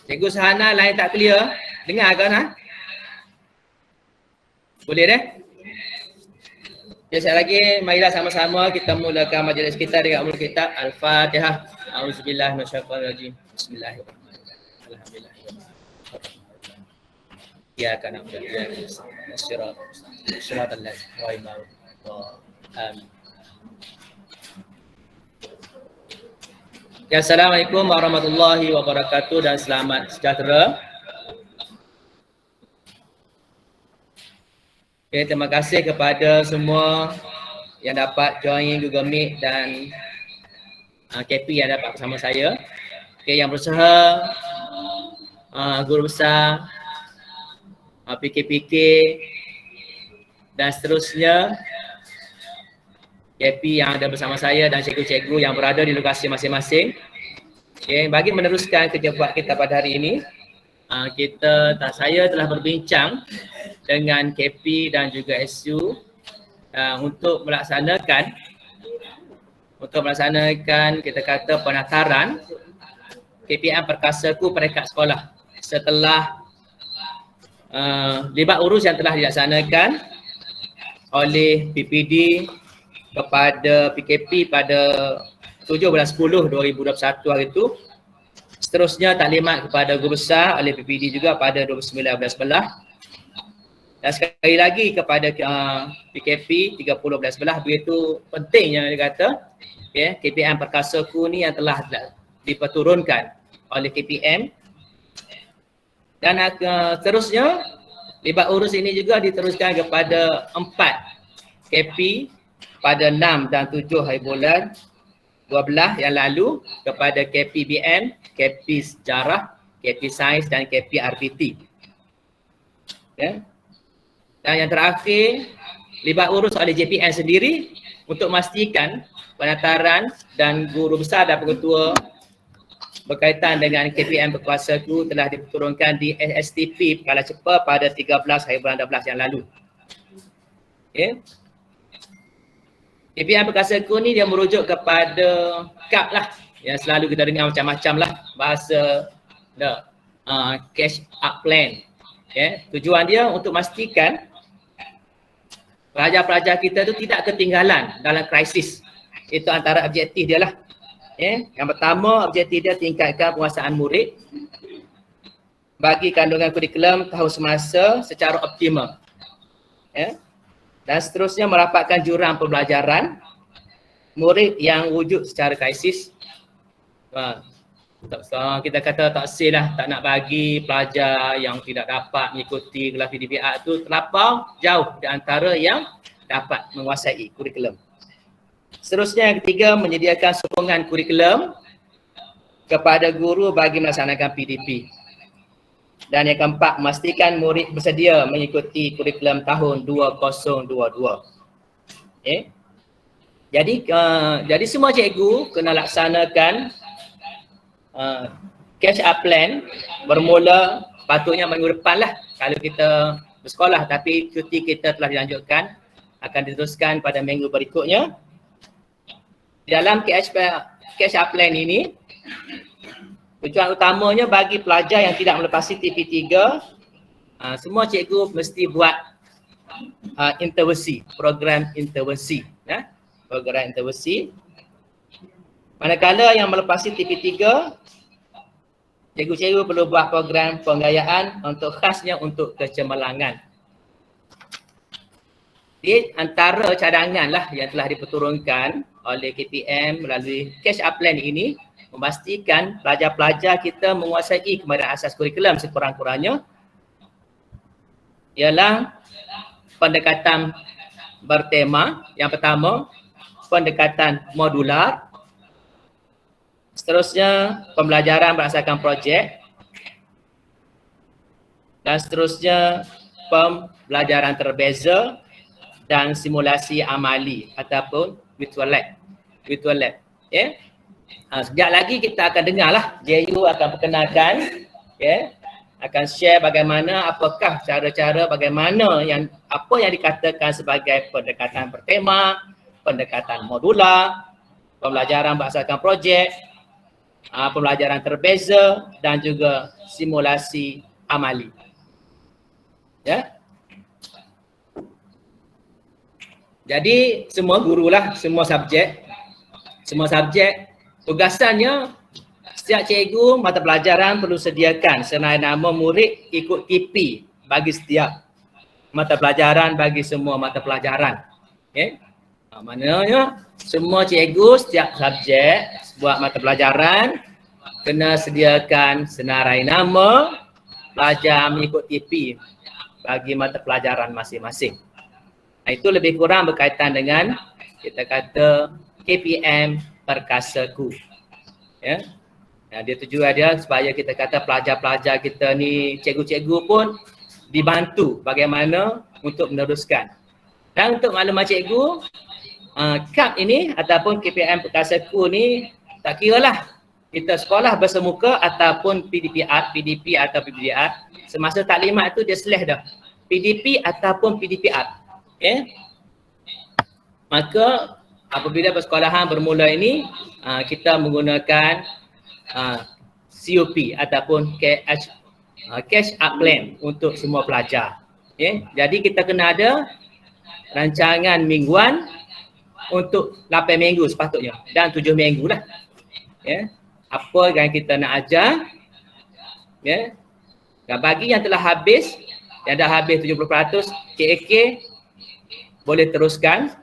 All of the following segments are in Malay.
Cikgu Sahana line tak clear. Dengar kan ha? Boleh deh? Ya, sekali lagi marilah sama-sama kita mulakan majlis kita dengan umul kitab Al-Fatihah. Auzubillahi minasyaitonirrajim. Bismillahirrahmanirrahim. Alhamdulillah. Ya kana ya siratal ladzina amin. Ya, Assalamualaikum warahmatullahi wabarakatuh dan selamat sejahtera. Okay, terima kasih kepada semua yang dapat join Google Meet dan KP yang dapat bersama saya. Okay, yang berusaha, guru besar, PKPK dan seterusnya, KP yang ada bersama saya dan cikgu-cikgu yang berada di lokasi masing-masing. Okay, bagi meneruskan kerja buat kita pada hari ini, saya telah berbincang dengan KP dan juga SU untuk melaksanakan kita kata penataran KPM Perkasaku peringkat sekolah setelah libat urus yang telah dilaksanakan oleh PPD kepada PKP pada 17/10/2021 hari itu. Seterusnya taklimat kepada guru besar oleh PPD juga pada 29/11. Dan sekali lagi kepada PKP 30/11 begitu pentingnya dia kata KPM Perkasaku ni yang telah diperturunkan oleh KPM. Dan seterusnya libat urus ini juga diteruskan kepada 4 KP pada 6 dan 7 hari bulan 12 yang lalu kepada KPBM, KP Sejarah, KP Sains dan KP RPT. Okay. Dan yang terakhir, libat urus oleh JPN sendiri untuk memastikan penataran dan guru besar dan pengetua berkaitan dengan KPM Perkasaku telah diturunkan di STP Kala Cepa pada 13 hari bulan 12 yang lalu. Okay. KPM Perkasaku ni dia merujuk kepada KAP lah, yang selalu kita dengar macam-macam lah bahasa cash up plan. Okay. Tujuan dia untuk memastikan pelajar-pelajar kita tu tidak ketinggalan dalam krisis. Itu antara objektif dia lah. Yang pertama, objektif dia tingkatkan penguasaan murid bagi kandungan kurikulum tahun semasa secara optimal. Dan seterusnya merapatkan jurang pembelajaran murid yang wujud secara krisis. Kita kata tak sel lah, tak nak bagi pelajar yang tidak dapat mengikuti kelas PDPR tu terlampau jauh di antara yang dapat menguasai kurikulum. Seterusnya yang ketiga, menyediakan sokongan kurikulum kepada guru bagi melaksanakan PDP. Dan yang keempat, memastikan murid bersedia mengikuti kurikulum tahun 2022. Okay. Jadi semua cikgu kena laksanakan catch up plan bermula patutnya minggu depan lah kalau kita bersekolah, tapi cuti kita telah dilanjutkan, akan diteruskan pada minggu berikutnya. Dalam catch up plan ini, tujuan utamanya bagi pelajar yang tidak melepasi TP3, semua cikgu mesti buat intervensi, program intervensi. Program intervensi. Manakala yang melepasi TP3, cikgu-cikgu perlu buat program penggayaan untuk khasnya untuk kecemerlangan. Di antara cadangan lah yang telah diperturunkan oleh KPM melalui catch up plan ini, memastikan pelajar-pelajar kita menguasai kemahiran asas kurikulum sekurang-kurangnya ialah pendekatan bertema. Yang pertama, pendekatan modular. Seterusnya, pembelajaran berdasarkan projek. Dan seterusnya, pembelajaran terbeza dan simulasi amali ataupun virtual lab. Okay. Sekejap lagi kita akan dengarlah, JU akan perkenalkan, akan share bagaimana, apakah cara-cara bagaimana apa yang dikatakan sebagai pendekatan bertema, pendekatan modular, pembelajaran berdasarkan projek, pembelajaran terbeza dan juga simulasi amali. Ya. Jadi semua gurulah, semua subjek tugasannya setiap cikgu mata pelajaran perlu sediakan seraya nama murid ikut KP bagi setiap mata pelajaran, bagi semua mata pelajaran. Okey. Maknanya semua cikgu setiap subjek buat mata pelajaran kena sediakan senarai nama pelajar mengikut KP bagi mata pelajaran masing-masing. Itu lebih kurang berkaitan dengan kita kata KPM Perkasaku. Ya. Dia tujuan dia supaya kita kata pelajar-pelajar kita ni, cikgu-cikgu pun dibantu bagaimana untuk meneruskan. Dan untuk maklumat cikgu, KAP ini ataupun KPM Perkasaku ni tak kiralah kita sekolah bersemuka ataupun PDP atau PDR, semasa taklimat tu dia seleh dah. PDP ataupun PDP-R. Okay. Maka apabila persekolahan bermula ini, kita menggunakan COP ataupun Cash Up Plan untuk semua pelajar. Okay. Jadi kita kena ada rancangan mingguan untuk 8 minggu sepatutnya dan 7 minggu lah. Okay. Apa yang kita nak ajar. Okay. Dan bagi yang telah habis, yang dah habis 70%, KAK boleh teruskan,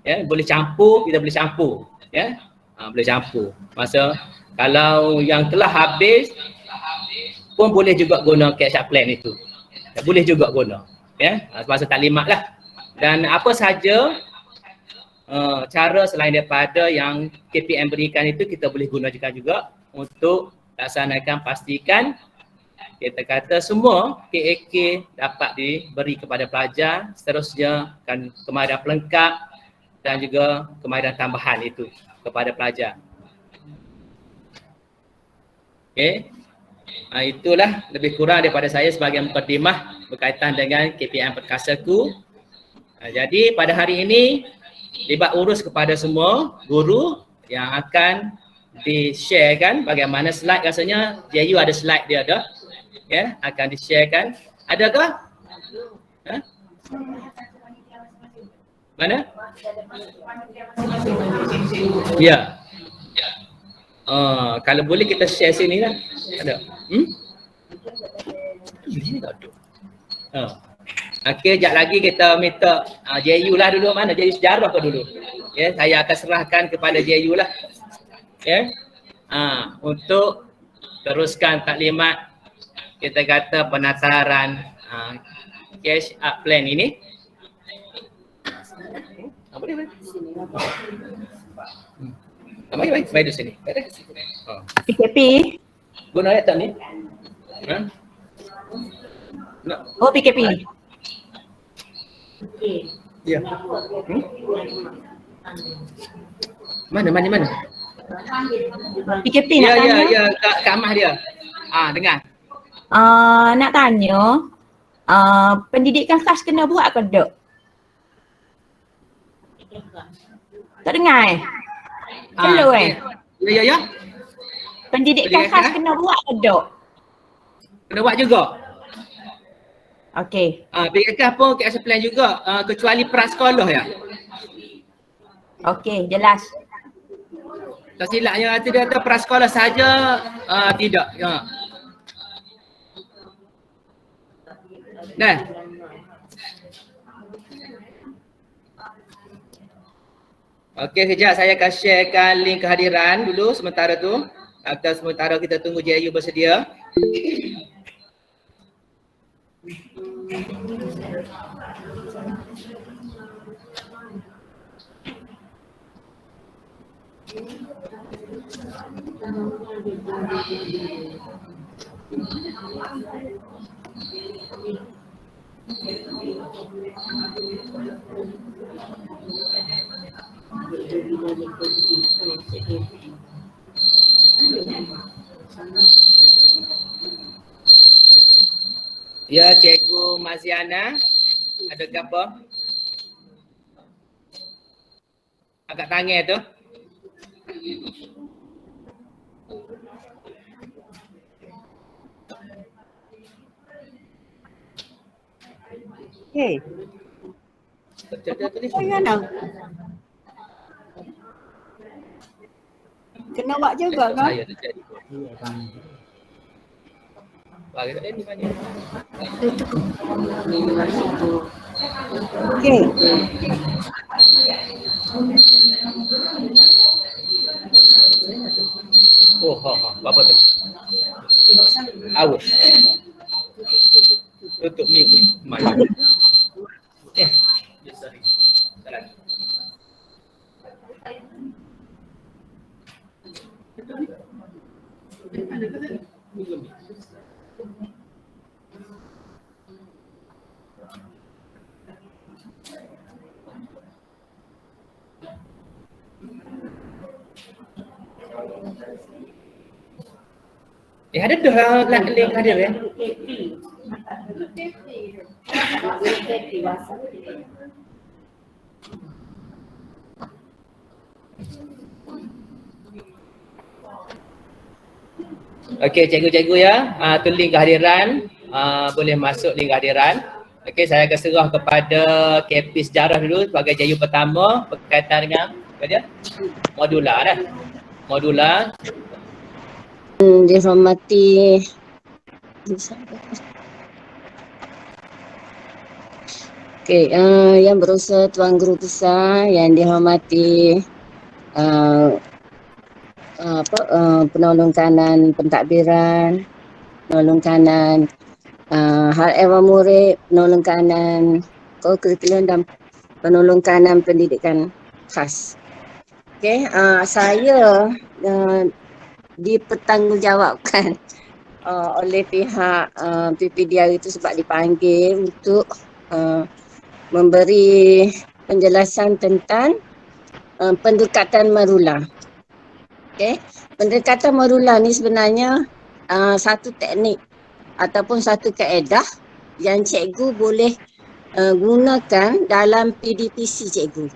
ya, boleh campur, kita boleh campur, ya, boleh campur. Masa kalau yang telah habis pun boleh juga guna cash up plan itu, ya, boleh juga guna, ya, masa taklimat lah. Dan apa sahaja cara selain daripada yang KPM berikan itu kita boleh gunakan juga untuk laksanakan, pastikan kita kata semua KAK dapat diberi kepada pelajar, seterusnya kan kemahiran pelengkap dan juga kemahiran tambahan itu kepada pelajar. Okey. Itulah lebih kurang daripada saya sebagai mukadimah berkaitan dengan KPM Perkasaku. Jadi pada hari ini libat urus kepada semua guru yang akan di-sharekan bagaimana slide, rasanya JU ada slide dia dah. Ya, akan di-sharekan. Adakah? Ha? Mana? Ya. Kalau boleh kita share sini lah. Ada. Sini tak ada. Okey, sekejap lagi kita minta JU lah dulu. Mana JU sejarah ke dulu? Ya, saya akan serahkan kepada JU lah. Ya. Untuk teruskan taklimat kita kata penataran cash up plan ini. Boleh. Baik di sini. PKP. Guna laptop ni. Oh, PKP. Ya. Mana? PKP nak tanya. Ya, Kak Amah dia. Dengar. Nak tanya, pendidikan khas kena buat ke tak? Tak dengar Hello Ya. Pendidikan khas kena buat ke tak? Kena buat juga. Okey. PKK pun cash plan juga, kecuali prasekolah ya. Okey, jelas. Tak silapnya nanti dia kata prasekolah saja, tidak. Ya. Dah. Okey, kejap saya akan sharekan link kehadiran dulu sementara tu. Sementara kita tunggu JU bersedia. Ya, Cikgu Maziana, ada apa? Agak tangan tu. Okey. Betul tulis. Bagaimana? Kena buat juga kan? Saya tu jadi. Bagi tak ni mana? Okey. Oh, apa tu? Aus. Tutup mute. Mana? Sorry. Salah. Ada dah link hadir ya. Okey, cikgu-cikgu ya, tu link kehadiran, boleh masuk link kehadiran. Okey, saya akan serah kepada KP sejarah dulu sebagai jayu pertama berkaitan dengan apa dia? Modular dah. Modular. Dihormati Okey, yang berusaha Tuan Guru Besar yang dihormati penolong kanan pentadbiran, penolong kanan hal ehwal murid, penolong kanan kurikulum dan penolong kanan pendidikan khas. Okey, saya dipertanggungjawabkan oleh pihak PPDR itu sebab dipanggil untuk memberi penjelasan tentang pendekatan Marula. Okey, pendekatan Marula ni sebenarnya satu teknik ataupun satu kaedah yang cikgu boleh gunakan dalam PDPC cikgu.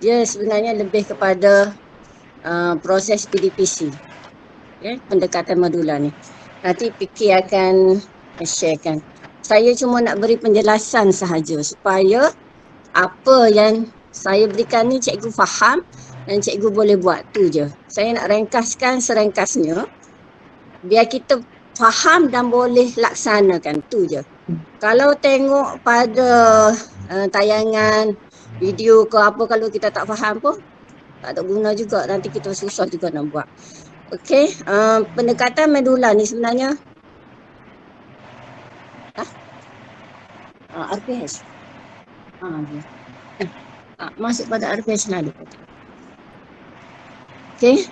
Dia sebenarnya lebih kepada proses PDPC. Okay, pendekatan Marula ni. Nanti PK akan sharekan. Saya cuma nak beri penjelasan sahaja supaya apa yang saya berikan ni cikgu faham dan cikgu boleh buat, tu je. Saya nak ringkaskan serengkasnya biar kita faham dan boleh laksanakan, tu je. Kalau tengok pada tayangan video ke apa, kalau kita tak faham pun tak ada guna juga, nanti kita susah juga nak buat. Okey, pendekatan medula ni sebenarnya RPS. Masuk pada RPS lalu. Okey,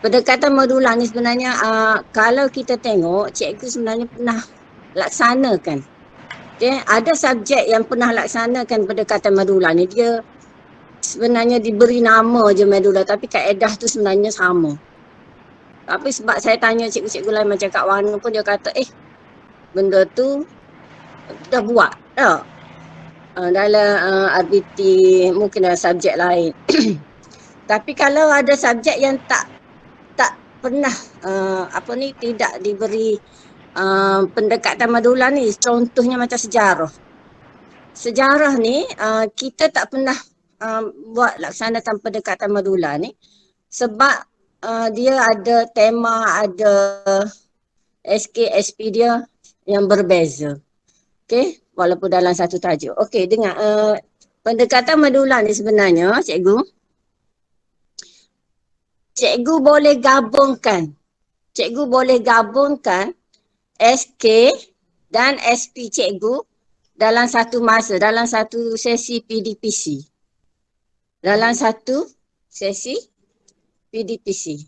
pendekatan medula ni sebenarnya kalau kita tengok cikgu sebenarnya pernah laksanakan. Okey, ada subjek yang pernah laksanakan pendekatan medula ni, dia sebenarnya diberi nama je medula tapi kaedah tu sebenarnya sama. Tapi sebab saya tanya cikgu-cikgu lain macam Kak Wana pun, dia kata benda tu dah buat dah dalam RBT, mungkin dalam subjek lain. Tapi kalau ada subjek yang tak pernah tidak diberi pendekatan medula ni, contohnya macam sejarah. Sejarah ni kita tak pernah buat laksanakan pendekatan medula ni sebab dia ada tema, ada SK-SP dia yang berbeza. Okey, walaupun dalam satu tajuk. Okey, dengar pendekatan medula ni sebenarnya cikgu boleh gabungkan SK dan SP cikgu dalam satu masa, dalam satu sesi PDPC. Dalam satu sesi PDPC.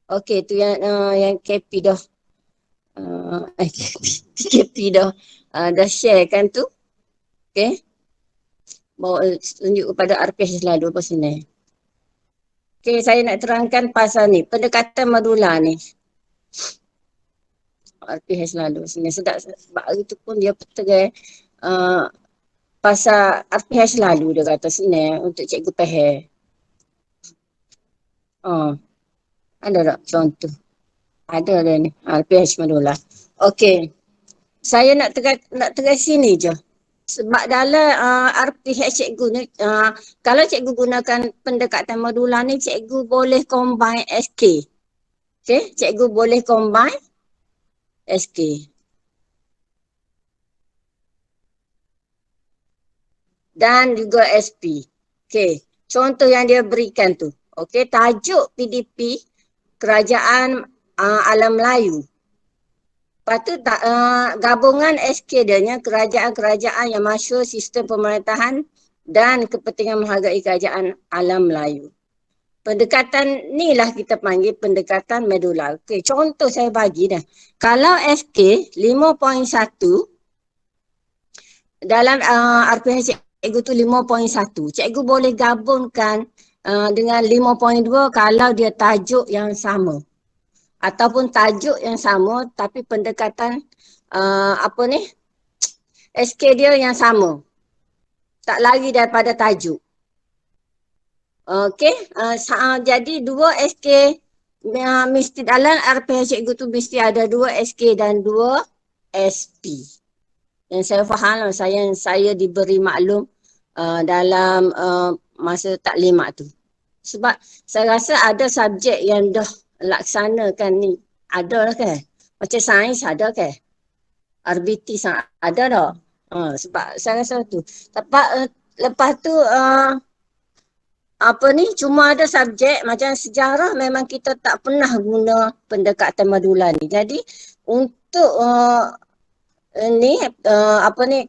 Okey, tu yang KP dah KP dah share kan tu. Okey. Bawa tunjuk kepada RPS selalu apa sini. Okey, saya nak terangkan pasal ni, pendekatan medula ni. RPS selalu sini sedap sebab hari tu pun dia peterai pasal RPH lalu dia kata senang untuk cikgu faham. Ada tak contoh? Ada dah ni, RPH Madula. Okey, saya nak tegas sini je. Sebab dalam RPH cikgu ni, kalau cikgu gunakan pendekatan modula ni, cikgu boleh combine SK. Okey, cikgu boleh combine SK. Dan juga SP. Okey, contoh yang dia berikan tu. Okey, tajuk PDP Kerajaan Alam Melayu. Lepas tu gabungan SK dia kerajaan-kerajaan yang masyhur sistem pemerintahan dan kepentingan menghargai kerajaan alam Melayu. Pendekatan ni lah kita panggil pendekatan medula. Okey, contoh saya bagi dah. Kalau SK 5.1 dalam RPH cikgu tu 5.1, cikgu boleh gabungkan dengan 5.2 kalau dia tajuk yang sama. Ataupun tajuk yang sama tapi pendekatan SK dia yang sama. Tak lari daripada tajuk. Okey, jadi dua SK mesti dalam RPH cikgu tu mesti ada dua SK dan dua SP. Yang saya faham, saya diberi maklum dalam masa taklimat tu. Sebab saya rasa ada subjek yang dah laksanakan ni. Ada lah ke? Macam sains ada ke? RBT ada dah. Sebab saya rasa tu. Lepas tu cuma ada subjek macam sejarah memang kita tak pernah guna pendekatan modula ni. Jadi untuk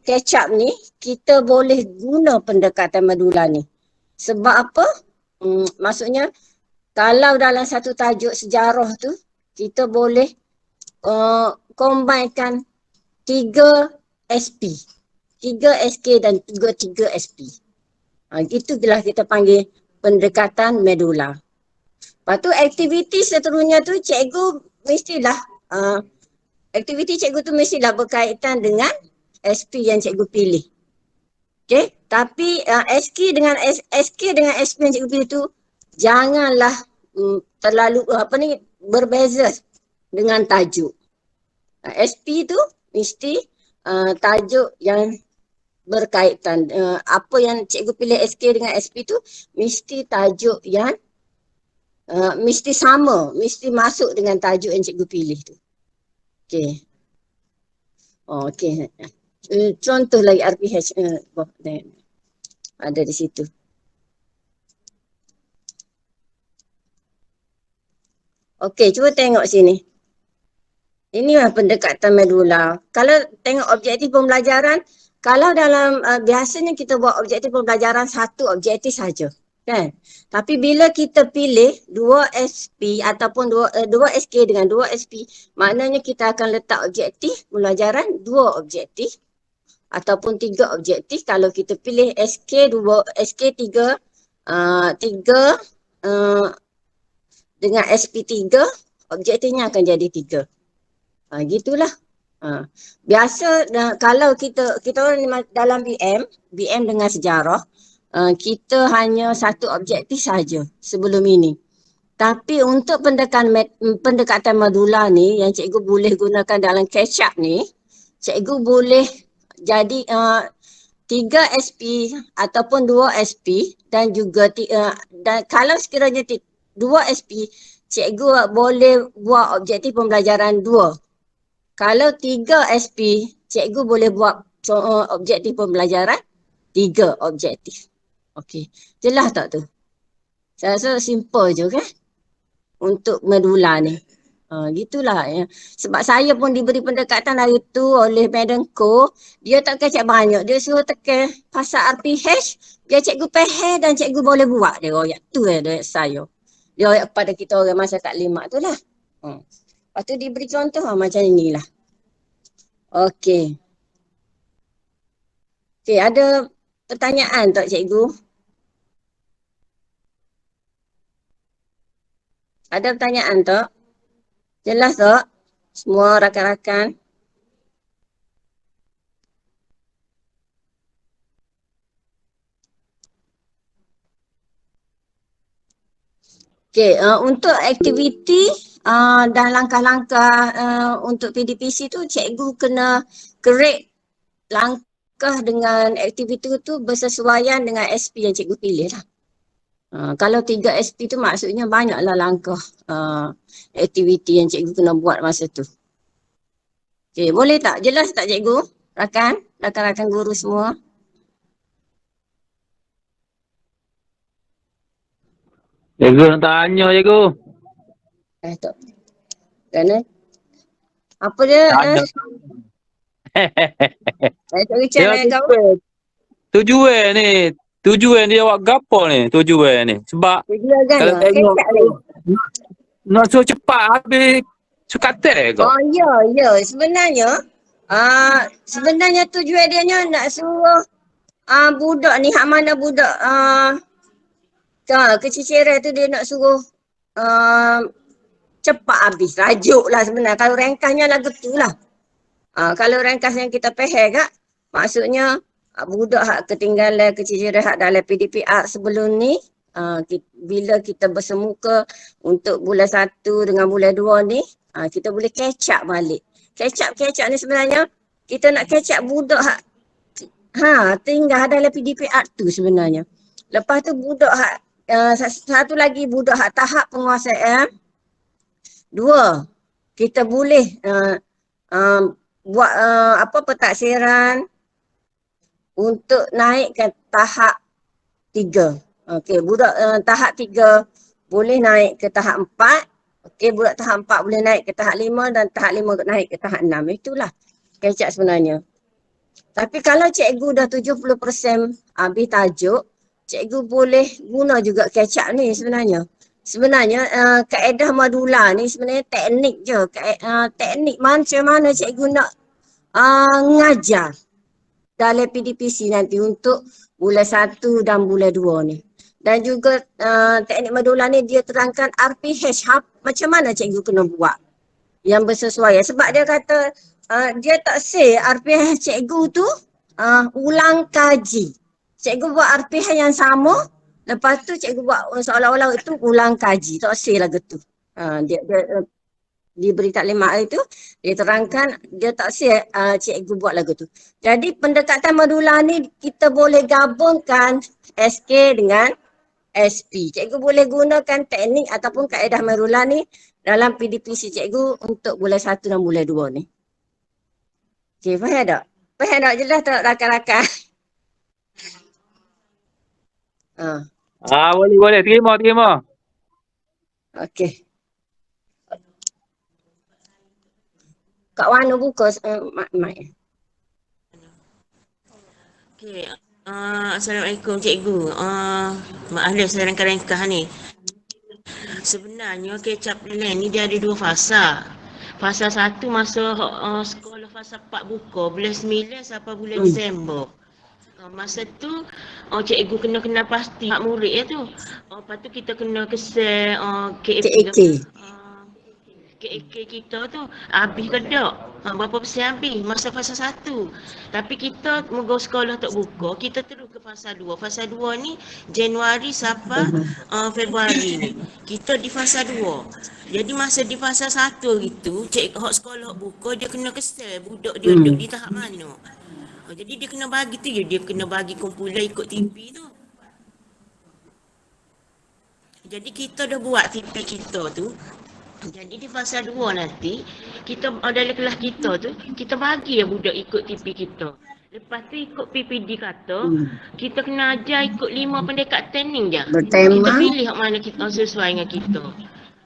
catch up ni kita boleh guna pendekatan modula ni. Sebab apa? Maksudnya kalau dalam satu tajuk sejarah tu, kita boleh combinekan 3 SP. 3 SK dan 3 SP. Itulah kita panggil pendekatan medula. Lepas tu aktiviti seterusnya tu cikgu mestilah, aktiviti cikgu tu mestilah berkaitan dengan SP yang cikgu pilih. Okay, tapi SK dengan SP yang cikgu pilih tu janganlah terlalu berbeza dengan tajuk. SP tu mesti tajuk yang berkaitan. Apa yang cikgu pilih SK dengan SP tu mesti tajuk yang mesti sama, mesti masuk dengan tajuk yang cikgu pilih tu. Okey. Okey. Contoh lagi RPH ada di situ. Okey, cuba tengok sini. Inilah pendekatan medula. Kalau tengok objektif pembelajaran, kalau dalam biasanya kita buat objektif pembelajaran satu objektif saja, kan? Tapi bila kita pilih 2 SP ataupun 2 SK dengan 2 SP, maknanya kita akan letak objektif pembelajaran 2 objektif ataupun 3 objektif. Kalau kita pilih SK 3 dengan SP 3, objektifnya akan jadi 3. Gitulah. Biasa kalau kita orang dalam BM dengan sejarah, kita hanya satu objektif saja sebelum ini. Tapi untuk pendekatan modula ni yang cikgu boleh gunakan dalam catch up ni, cikgu boleh jadi 3 SP ataupun 2 SP dan juga dan kalau sekiranya 2 SP, cikgu boleh buat objektif pembelajaran 2. Kalau 3 SP, cikgu boleh buat objektif pembelajaran 3 objektif. Okey, jelas tak tu? Saya rasa simple je kan untuk modula ni. Gitulah ya. Sebab saya pun diberi pendekatan hari tu oleh Madam Ko, dia tak kecek banyak, dia suruh tekan pasal RPH, biar cikgu faham dan cikgu boleh buat dia royak. Tu dia saya. Dia royak kepada kita orang masa taklimat tu lah. Lepas tu diberi contoh macam inilah. Okey. Okey, ada pertanyaan tak cikgu? Ada pertanyaan tak? Jelas tak? Semua rakan-rakan? Okey, untuk aktiviti dan langkah-langkah untuk PDPC tu cikgu kena create langkah dengan aktiviti tu bersesuaian dengan SP yang cikgu pilih lah. Kalau 3 SP tu maksudnya banyaklah langkah aktiviti yang cikgu kena buat masa tu. Okey, boleh tak? Jelas tak cikgu? Rakan-rakan guru semua? Cikgu nak tanya cikgu. Tak. Kerana apa dia? Tanya. Tak Richard Dia kau? tujuan ni. Tujuan dia awak gapo ni? Tujuan ni. Sebab Tujuan kan? kalau tengok Kecap ni. nak suruh cepat habis sukatel kau. Oh ya. Sebenarnya tujuan dia nak suruh budak ni, hak mana budak keciciran tu dia nak suruh cepat habis. Rajuk lah sebenarnya. Kalau ringkasnya lagu tu lah. Kalau ringkas yang kita faham kak, maksudnya budak hak ketinggalan keciciran hak dalam PDPR sebelum ni, bila kita bersemuka untuk bulan 1 dengan bulan 2 ni, kita boleh catch up balik. Catch up ni sebenarnya kita nak catch up budak hak tinggal dalam PDPR tu sebenarnya. Lepas tu budak hak satu lagi budak hak tahap penguasaan 2, kita boleh buat pentaksiran untuk naik ke tahap 3. Okey, budak tahap 3 boleh naik ke tahap 4. Okey, budak tahap 4 boleh naik ke tahap 5 dan tahap 5 naik ke tahap 6. Itulah catch up sebenarnya. Tapi kalau cikgu dah 70% habis tajuk, cikgu boleh guna juga catch up ni sebenarnya. Sebenarnya kaedah modula ni sebenarnya teknik je. Teknik macam mana cikgu nak ngajar dalam PDPC nanti untuk bulan 1 dan bulan 2 ni. Dan juga teknik modula ni dia terangkan RPH macam mana cikgu kena buat yang bersesuaian. Sebab dia kata dia tak say RPH cikgu tu ulang kaji. Cikgu buat RPH yang sama, lepas tu cikgu buat seolah-olah itu ulang kaji. Tak say lagu tu. Dia diberi taklimat itu, dia terangkan dia tak say cikgu buat lagu tu. Jadi pendekatan modula ni kita boleh gabungkan SK dengan SP. Cikgu boleh gunakan teknik ataupun kaedah modula ni dalam PDPC cikgu untuk bulan 1 dan bulan 2 ni. Okey, faham tak? Faham tak? Jelas tak rakan-rakan? Boleh. Terima. Okey. Kak Wanu buka mic. Okey. Assalamualaikum cikgu. Maaf saya rangka-rangka ni. Sebenarnya kecap plan ni dia ada 2 fasa. Fasa 1 masa sekolah fasa 4 buka bulan 9 sampai bulan Disember. Masa tu cikgu kena pasti hak murid tu. Lepas tu kita kena kesal KAK kita tu habis ke tak? Berapa persen habis masa fasa 1. Tapi kita moga sekolah tak buka, kita terus ke fasa 2. Fasa 2 ni Januari sampai Februari ni. Kita di fasa 2. Jadi masa di fasa 1 itu, hak sekolah buka dia kena kesal budak dia duduk di tahap mana. Jadi dia kena bagi tu je, dia kena bagi kumpulan ikut TV tu. Jadi kita dah buat TV kita tu. Jadi di fasa 2 nanti, kita dalam kelas kita tu, kita bagi ya budak ikut TV kita. Lepas tu ikut PPD kata, kita kena ajar ikut 5 pendekatan ni je. Kita pilih hak mana kita sesuai dengan kita.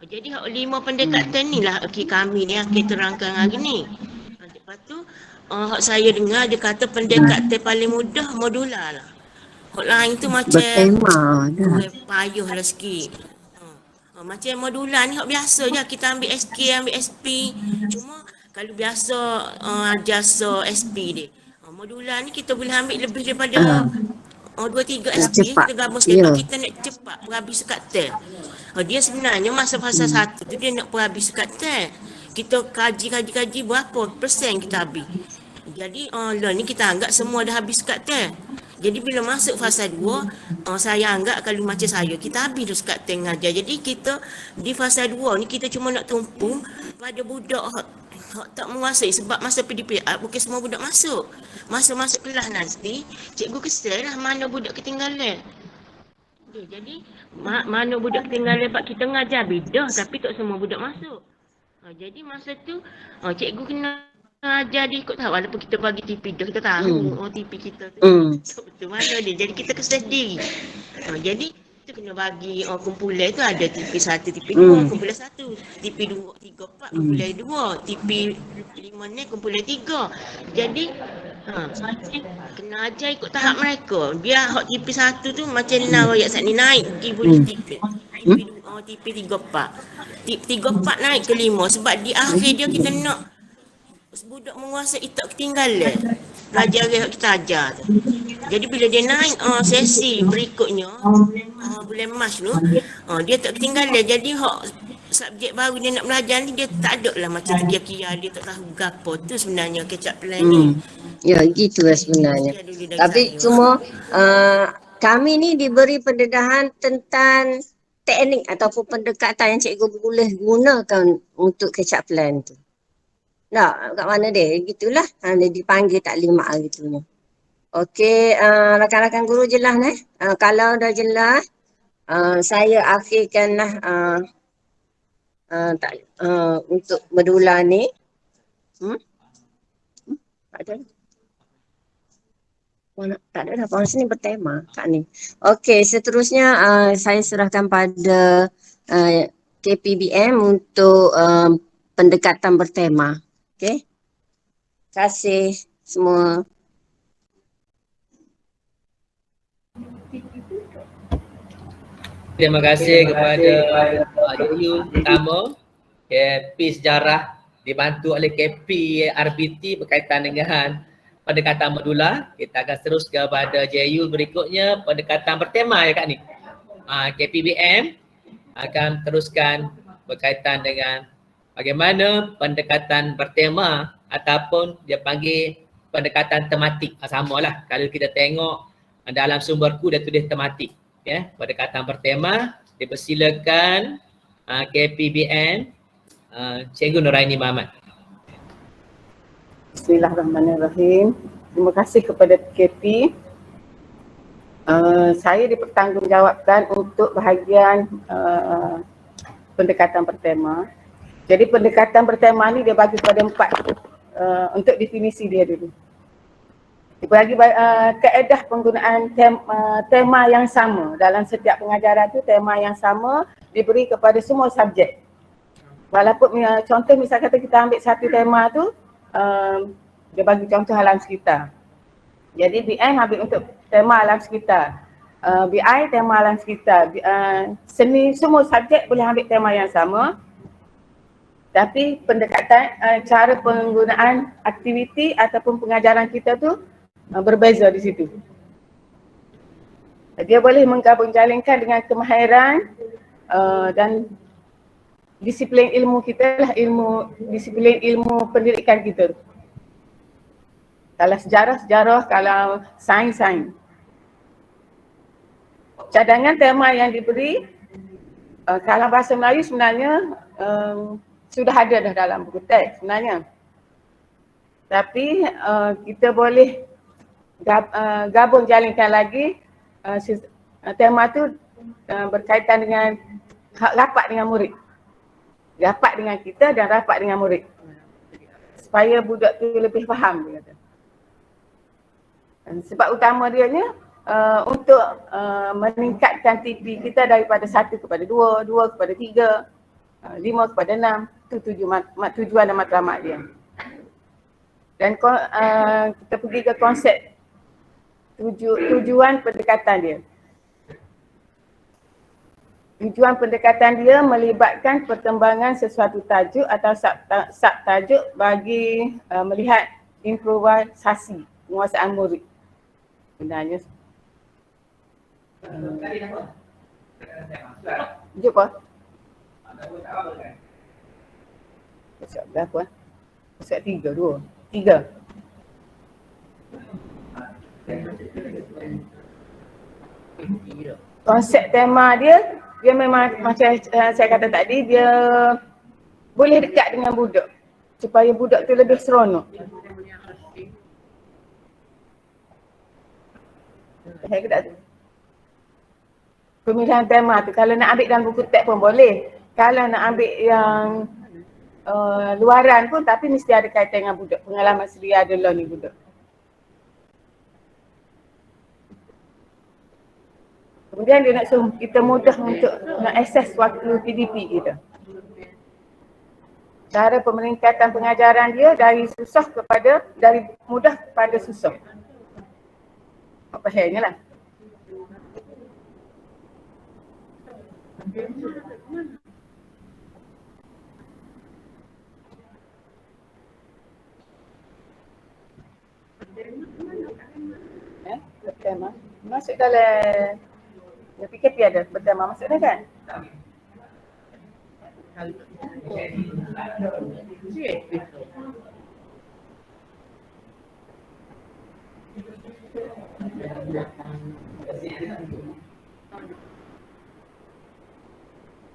Jadi hak 5 pendekatan ni lah kami ni kita terangkan hari ni. Lepas tu, hak saya dengar dia kata pendekatan paling mudah modula lah. Hak lain tu macam payuh lah sikit. Macam modula ni hak biasa je, kita ambil SK, ambil SP. Cuma kalau biasa jasa SP dia. Modula ni kita boleh ambil lebih daripada 2-3 SP, kita gabung sekali. Kita nak cepat berhabis sekat tel. Dia sebenarnya masa fasa 1 tu dia nak berhabis sekat tel. Kita kaji berapa persen kita habis. Jadi lah ni kita anggap semua dah habis sekat tel. Jadi bila masuk fasa 2, saya anggap kalau macam saya, kita habis dah sekat tank ajar. Jadi kita di fasa 2 ni kita cuma nak tumpu pada budak hak tak menguasai, sebab masa PDPR bukan semua budak masuk. Masa masuk kelas nanti, cikgu kesal lah mana budak ketinggalan. Jadi mana budak ketinggalan, sebab kita ngajar bidah tapi tak semua budak masuk. Jadi masa tu cikgu kena ajar dia ikut tahu, walaupun kita bagi TP dah, kita tahu TP kita tu betul mana dia. Jadi kita kesedih. Jadi kita kena bagi kumpulan tu ada TP 1, TP 2, kumpulan 1, TP 2, 3, 4, kumpulan 2, TP 5 ni kumpulan 3. Jadi kena ajar ikut tahap mereka. Biar hak TP 1 tu macam now ayat saat ni naik pergi boleh TP 2, TP 3, 4. TP 3, 4 naik ke 5 sebab di akhir dia kita nak budak menguasai tak ketinggalan pelajaran yang kita ajar tu. Jadi bila dia naik sesi berikutnya bulan Mac tu dia tak ketinggalan. Jadi hak subjek baru dia nak belajar ni dia tak ada lah macam kira-kira dia tak tahu gapo tu sebenarnya kecap plan ni. Ya gitulah sebenarnya. Tapi cuma kami ni diberi pendedahan tentang teknik ataupun pendekatan yang cikgu boleh gunakan untuk kecap plan tu. Tak, kat mana dia? Gitulah. Dia dipanggil taklimat gitunya. Okey, rakan-rakan guru jelas ni. Kalau dah jelas, saya akhirkanlah untuk Medula ni. Tak ada. Tak ada dah. Orang sini bertema kat ni. Okey, seterusnya saya serahkan pada KPBM untuk pendekatan bertema. Okey. Terima kasih semua. Terima kasih kepada Yul pertama, KP Sejarah dibantu oleh KP RBT berkaitan dengan pendekatan modula. Kita akan terus kepada JU berikutnya, pendekatan bertema ya Kak ni. KPBM akan teruskan berkaitan dengan bagaimana pendekatan bertema ataupun dia panggil pendekatan tematik. Samalah kalau kita tengok dalam sumberku dia tulis tematik. Ya, pendekatan bertema dipersilakan KPBN Cikgu Nuraini Muhammad. Bismillahirrahmanirrahim. Terima kasih kepada KP. Saya dipertanggungjawabkan untuk bahagian pendekatan bertema. Jadi pendekatan bertema ni dia bagi kepada 4 untuk definisi dia dulu. Dia bagi kaedah penggunaan tema yang sama dalam setiap pengajaran tu, tema yang sama diberi kepada semua subjek. Walaupun contoh misal kata kita ambil satu tema tu, dia bagi contoh alam sekitar. Jadi BN ambil untuk tema alam sekitar. BI tema alam sekitar. Seni semua subjek boleh ambil tema yang sama. Tapi pendekatan cara penggunaan aktiviti ataupun pengajaran kita tu berbeza di situ. Dia boleh menggabung-jalingkan dengan kemahiran dan disiplin ilmu kita lah, disiplin ilmu pendidikan kita. Kalau sejarah, kalau sains. Cadangan tema yang diberi, kalau bahasa Melayu sebenarnya sudah ada dah dalam buku teks sebenarnya. Tapi kita boleh gabung jalingkan lagi tema tu berkaitan dengan rapat dengan murid. Rapat dengan kita dan rapat dengan murid. Supaya budak tu lebih faham dia kata. Sebab utama dia ni untuk meningkatkan TP kita daripada 1 kepada 2, 2 kepada 3, 5 kepada 6. Itu tujuan dan matlamat dia. Dan kita pergi ke konsep tujuan pendekatan dia. Tujuan pendekatan dia melibatkan perkembangan sesuatu tajuk atau subtajuk bagi melihat improvisasi penguasaan murid. Sebenarnya jumpa. Pasal berapa? Pasal 3. Konsep tema dia memang macam saya kata tadi, dia boleh dekat dengan budak supaya budak tu lebih seronok. Saya kata tu. Pemilihan tema tu kalau nak ambil dalam buku teks pun boleh. Kalau nak ambil yang luaran pun tapi mesti ada kaitan dengan budak. Pengalaman sedia adalah ni budak. Kemudian dia nak suruh kita mudah untuk nak akses waktu PDP kita. Cara pemeningkatan pengajaran dia dari mudah kepada susah. Apa halnya lah. Bertema. Masuk dalam PKP ada bertema masuk ni kan?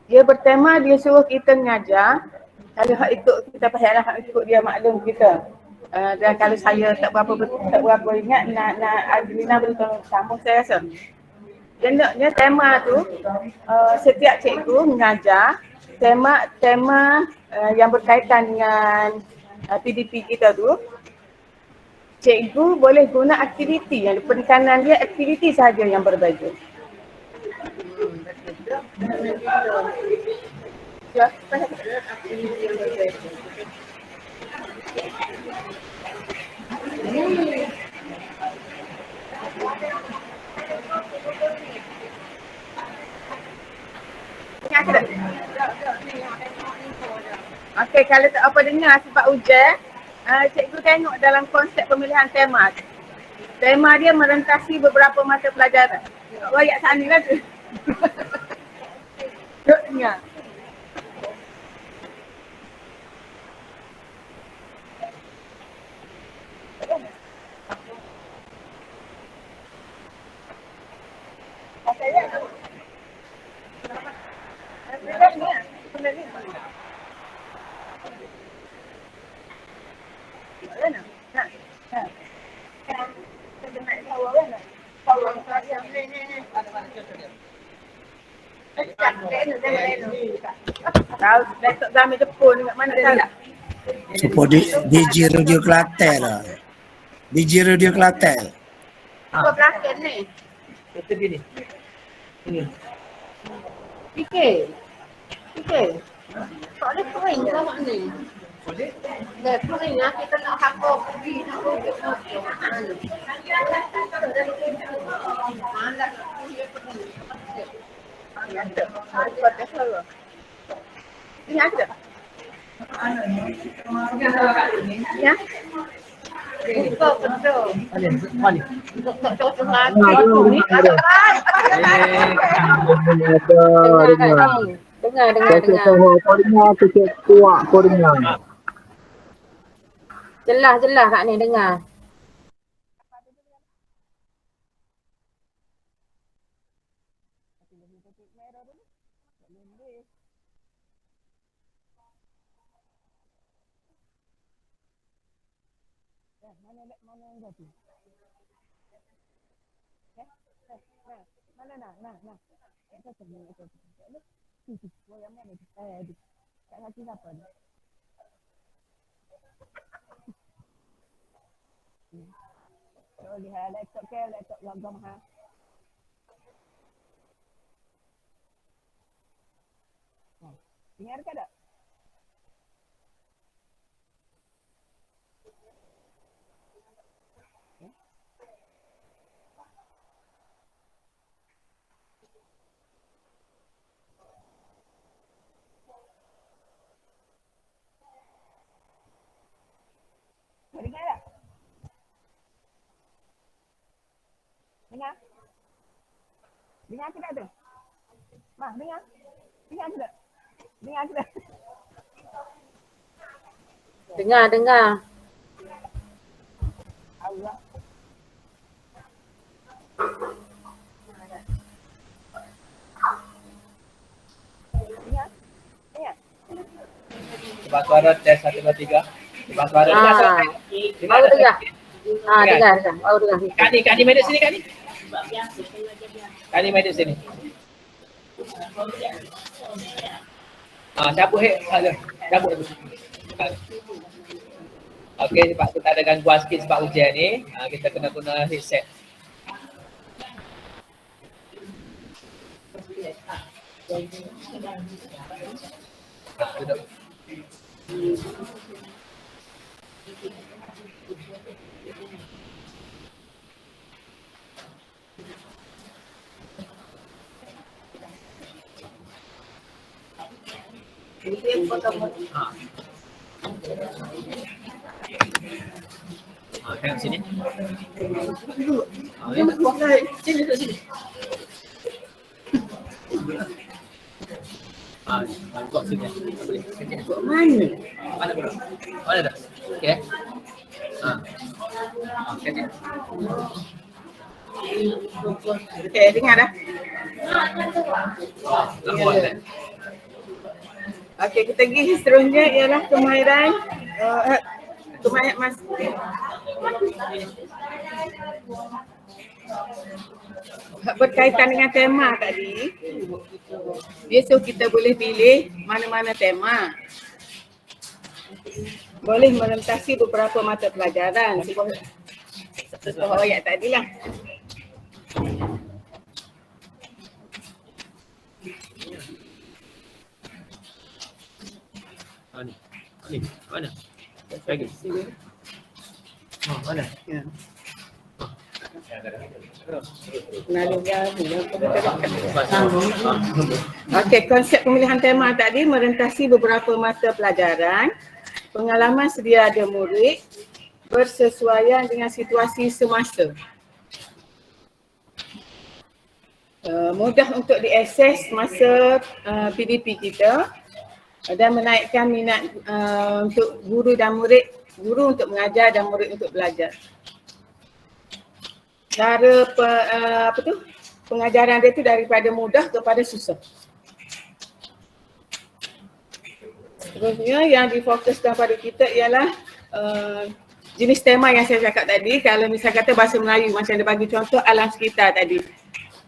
Dia bertema, dia suruh kita mengajar. Kalau hak ikut kita payahlah hak ikut dia maklum kita. Dan kalau saya tak berapa ingat nak Adlina boleh tolong sambung saya rasa. Dia tema tu setiap cikgu mengajar tema yang berkaitan dengan PDP kita tu. Cikgu boleh guna aktiviti yang penekanan dia aktiviti sahaja yang berbeza. Ya, aktiviti yang berbeza. Okey, kalau tak apa dengar sebab hujan, cikgu tengok dalam konsep pemilihan tema. Tema dia merentasi beberapa mata pelajaran. Wayak sana lah tu. Duk dengar. Tahu laptop kami Jepun dekat mana tahu tak? Support DJ Radio Kelantan lah. DJ Radio Kelantan. Apa Kelantan ni? Betul dia ni. Ini. Fikir. Tak ada point sama ni. Dah point lah kita nak hafal pergi nak rujuk. Ini ada. Ya. Betul. Mana? Cocok lagi ni. Dengar. Kau dengar. Jelas kat ni dengar. Lihat laptop logam ha. Dengar ke tak? Dengar tak? Dengar? Dengar ke tak tu? Mah, dengar? Dengar ke tak? Dengar ke tak? Dengar. Allah. Sebab suara test 1, 2, 3. Sebab suara dengar suara. Baru dengar. Dengar. Baru dengar. Kak Ni medit sini Kak Ni. Kak Ni medit sini. Cabut cabut. Okey, sebab kita ada gangguan sikit sebab hujan ni, kita kena guna headset. Duduk. Tengok sini. Sini duduk sini. Kau sini. Boleh. Mana? Mana bro? Mana dah? Okey. Okey. Okey, dengar dah. Okey, kita pergi seterusnya ialah kemahiran berkaitan dengan tema tadi. Biasa kita boleh pilih mana-mana tema. Boleh merentasi beberapa mata pelajaran sebuah ayat tadilah. Ni, mana? Lagi. Mana? Ya. Okey, konsep pemilihan tema tadi merentasi beberapa mata pelajaran. Pengalaman sedia ada murid bersesuaian dengan situasi semasa. Mudah untuk diakses masa PDP kita dan menaikkan minat untuk guru untuk mengajar dan murid untuk belajar. Cara pengajaran dia tu daripada mudah kepada susah. Seterusnya yang difokuskan pada kita ialah jenis tema yang saya cakap tadi. Kalau misal kata bahasa Melayu, macam dia bagi contoh alam sekitar tadi.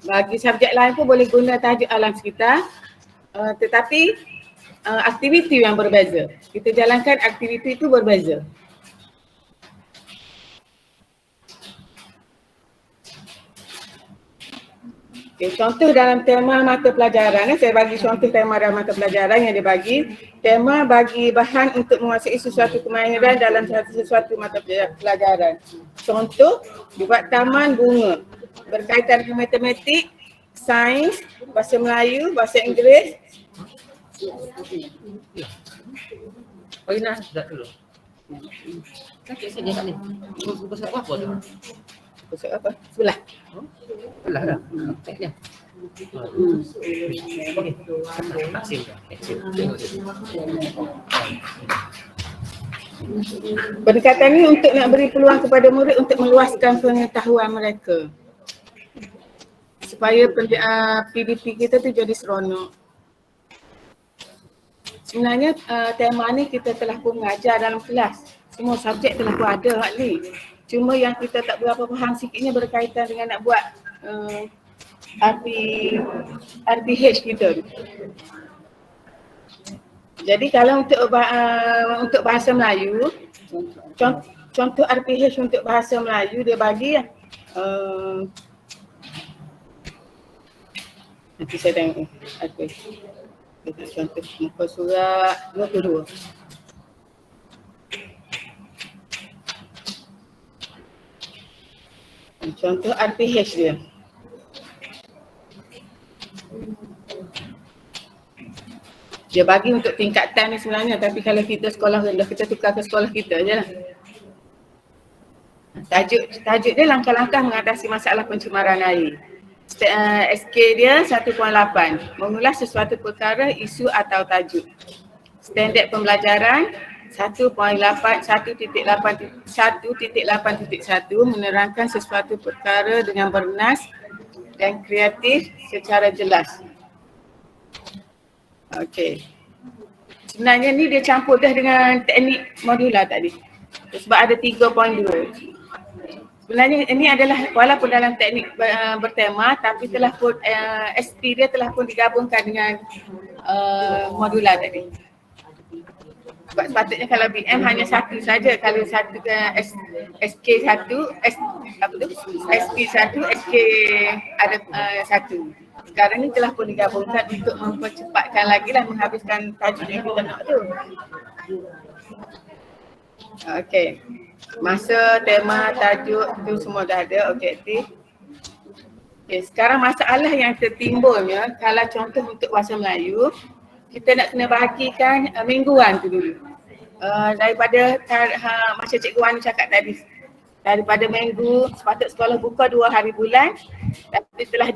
Bagi subjek lain pun boleh guna tajuk alam sekitar, tetapi aktiviti yang berbeza. Kita jalankan aktiviti itu berbeza. Okay, contoh dalam tema mata pelajaran, saya bagi contoh tema dalam mata pelajaran yang dia bagi. Tema bagi bahan untuk menguasai sesuatu kemahiran dalam sesuatu mata pelajaran. Contoh, dibuat taman bunga. Berkaitan dengan matematik, sains, bahasa Melayu, bahasa Inggeris. Oh, Ina, sudah dulu. Sakit saja kat ni. Besar apa tu? Besar apa? Sebelah. Belah dah. Tak dia. Maksim dah. Tengok dia. Pendekatan ini untuk nak beri peluang kepada murid untuk meluaskan pengetahuan mereka. Supaya PDP kita tu jadi seronok. Sebenarnya tema ni kita telah pun mengajar dalam kelas. Semua subjek telah pun ada hak ni. Cuma yang kita tak berapa faham sikitnya berkaitan dengan nak buat RPH kita. Jadi kalau untuk bahasa Melayu, contoh RPH untuk bahasa Melayu dia bagi nanti saya tengok RPH. Contoh muka surat 22. Contoh RPH dia. Dia bagi untuk tingkatan ni sebenarnya, tapi kalau kita sekolah rendah, kita tukar ke sekolah kita je lah. Tajuk dia langkah-langkah mengatasi masalah pencemaran air. SK dia 1.8, mengulas sesuatu perkara, isu atau tajuk. Standard pembelajaran 1.8.1.1 menerangkan sesuatu perkara dengan bernas dan kreatif secara jelas. Okey. sebenarnya ni dia campur dah dengan teknik modular tadi. Sebab ada 3.2. Sebenarnya ini adalah walaupun dalam teknik bertema tapi telah pun SP dia telah pun digabungkan dengan modular tadi. Sebab sepatutnya kalau BM hanya satu saja, kalau satu ke SK1, SP1, SK ada satu. Sekarang ni telah pun digabungkan untuk mempercepatkan lagi lah menghabiskan tajuk yang kita nak tu. Okey. Masa, tema, tajuk tu semua dah ada, objektif. Okay, sekarang masalah yang tertimbulnya kalau contoh untuk bahasa Melayu, kita nak kena bahagikan mingguan tu dulu. Daripada macam Cikgu Wani cakap tadi, daripada minggu sepatut sekolah buka 2 hari bulan tapi telah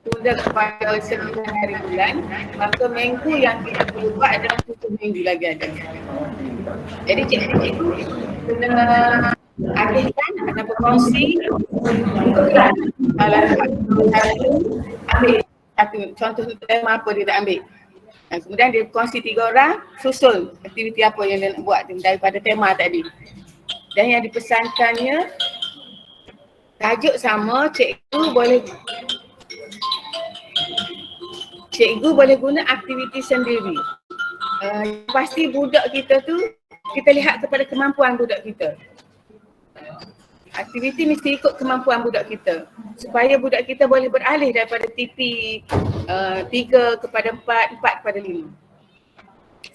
tunda kepada 9 hari bulan, maka minggu yang kita perlu buat adalah 7 minggu lagi ada. Jadi cikgu kena alihkan atau berkongsi kalau ambil satu contoh tema apa dia nak ambil. Dan kemudian dia kongsi 3 orang susun aktiviti apa yang dia nak buat daripada tema tadi. Dan yang dipesankannya tajuk sama, cikgu boleh guna aktiviti sendiri. Pasti budak kita tu kita lihat kepada kemampuan budak kita. Aktiviti mesti ikut kemampuan budak kita supaya budak kita boleh beralih daripada TP 3 kepada 4, 4 kepada 5.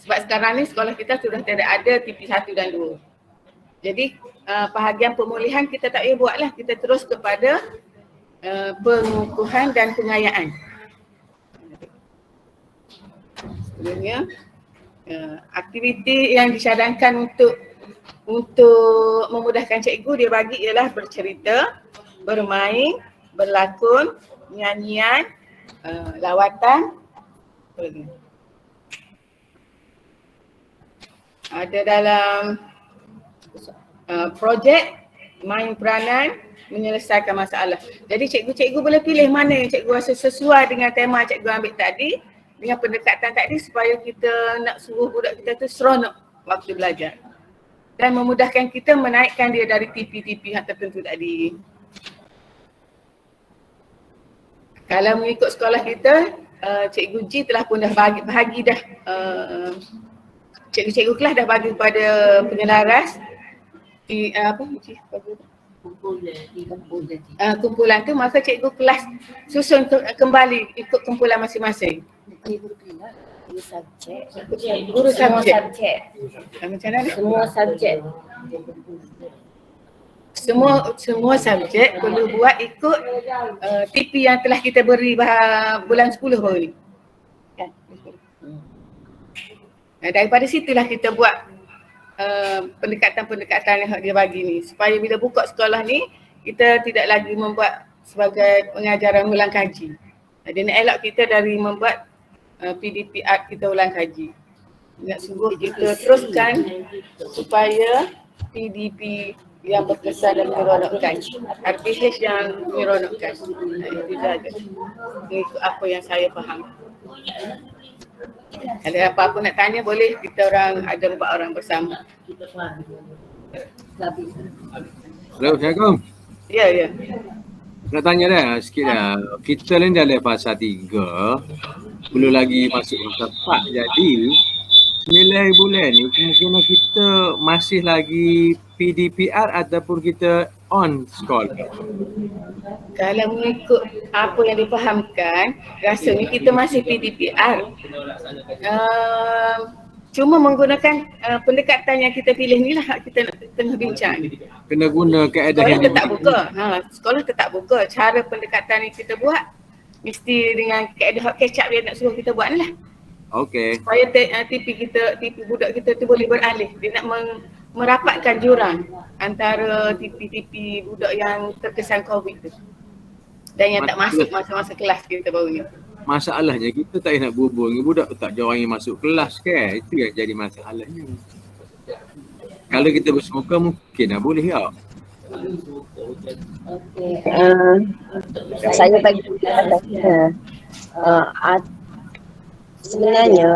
Sebab sekarang ni sekolah kita sudah tidak ada TP 1 dan 2. Jadi bahagian pemulihan kita tak payah buat lah, kita terus kepada pengukuhan dan pengayaan. Sebenarnya aktiviti yang disyadangkan untuk memudahkan cikgu dia bagi ialah bercerita, bermain, berlakon, nyanyian, lawatan, apa lagi? Ada dalam projek, main peranan, menyelesaikan masalah. Jadi cikgu-cikgu boleh pilih mana yang cikgu rasa sesuai dengan tema cikgu ambil tadi, dengan pendekatan tadi supaya kita nak suruh budak kita tu seronok waktu belajar. Dan memudahkan kita menaikkan dia dari TP-TP yang tertentu tadi. Kalau mengikut sekolah kita, Cikgu G telah pun dah bahagi dah, cikgu-cikgu kelas dah bagi kepada penyelaras kumpulan tu, maka cikgu kelas susun kembali ikut kumpulan masing-masing. Guru subjek. Macam mana? Semua subjek perlu buat ikut TP yang telah kita beri bulan 10 baru ni. Kan? Daripada situlah kita buat pendekatan-pendekatan yang dia bagi ni supaya bila buka sekolah ni kita tidak lagi membuat sebagai pengajaran ulang kaji. Dia nak elak kita dari membuat PDP art kita ulang kaji. Nak suruh kita teruskan supaya PDP yang berkesan dan menyeronokkan, RPH yang menyeronokkan. Itu sahaja. Mengikut apa yang saya faham. Kalau apa-apa nak tanya boleh, kita orang ada 4 orang bersama. Assalamualaikum. Ya. Nak tanya dah sikit dah. Kita ni dalam fasa 3, belum lagi masuk fasa 4, jadi 9 bulan ni kemungkinan kita masih lagi PDPR ataupun kita on sekolah. Kalau mengikut apa yang difahamkan, rasanya kita masih PDPR. Cuma menggunakan pendekatan yang kita pilih ni lah kita nak tengah bincang. Kena guna kaedah Sekolah yang tetap buka. Sekolah tetap buka. Cara pendekatan yang kita buat mesti dengan kaedah catch up yang nak suruh kita buat ni lah. Okey. Supaya TP budak kita tu boleh beralih. Dia nak merapatkan jurang antara TP budak yang terkesan COVID tu dan yang tak masuk masa-masa kelas kita baru ni. Masalahnya kita tak nak berhubung dengan budak tak jauh masuk kelas kan. Itu yang jadi masalahnya. Kalau kita bersemuka mungkin dah boleh tak? Saya bagi sebenarnya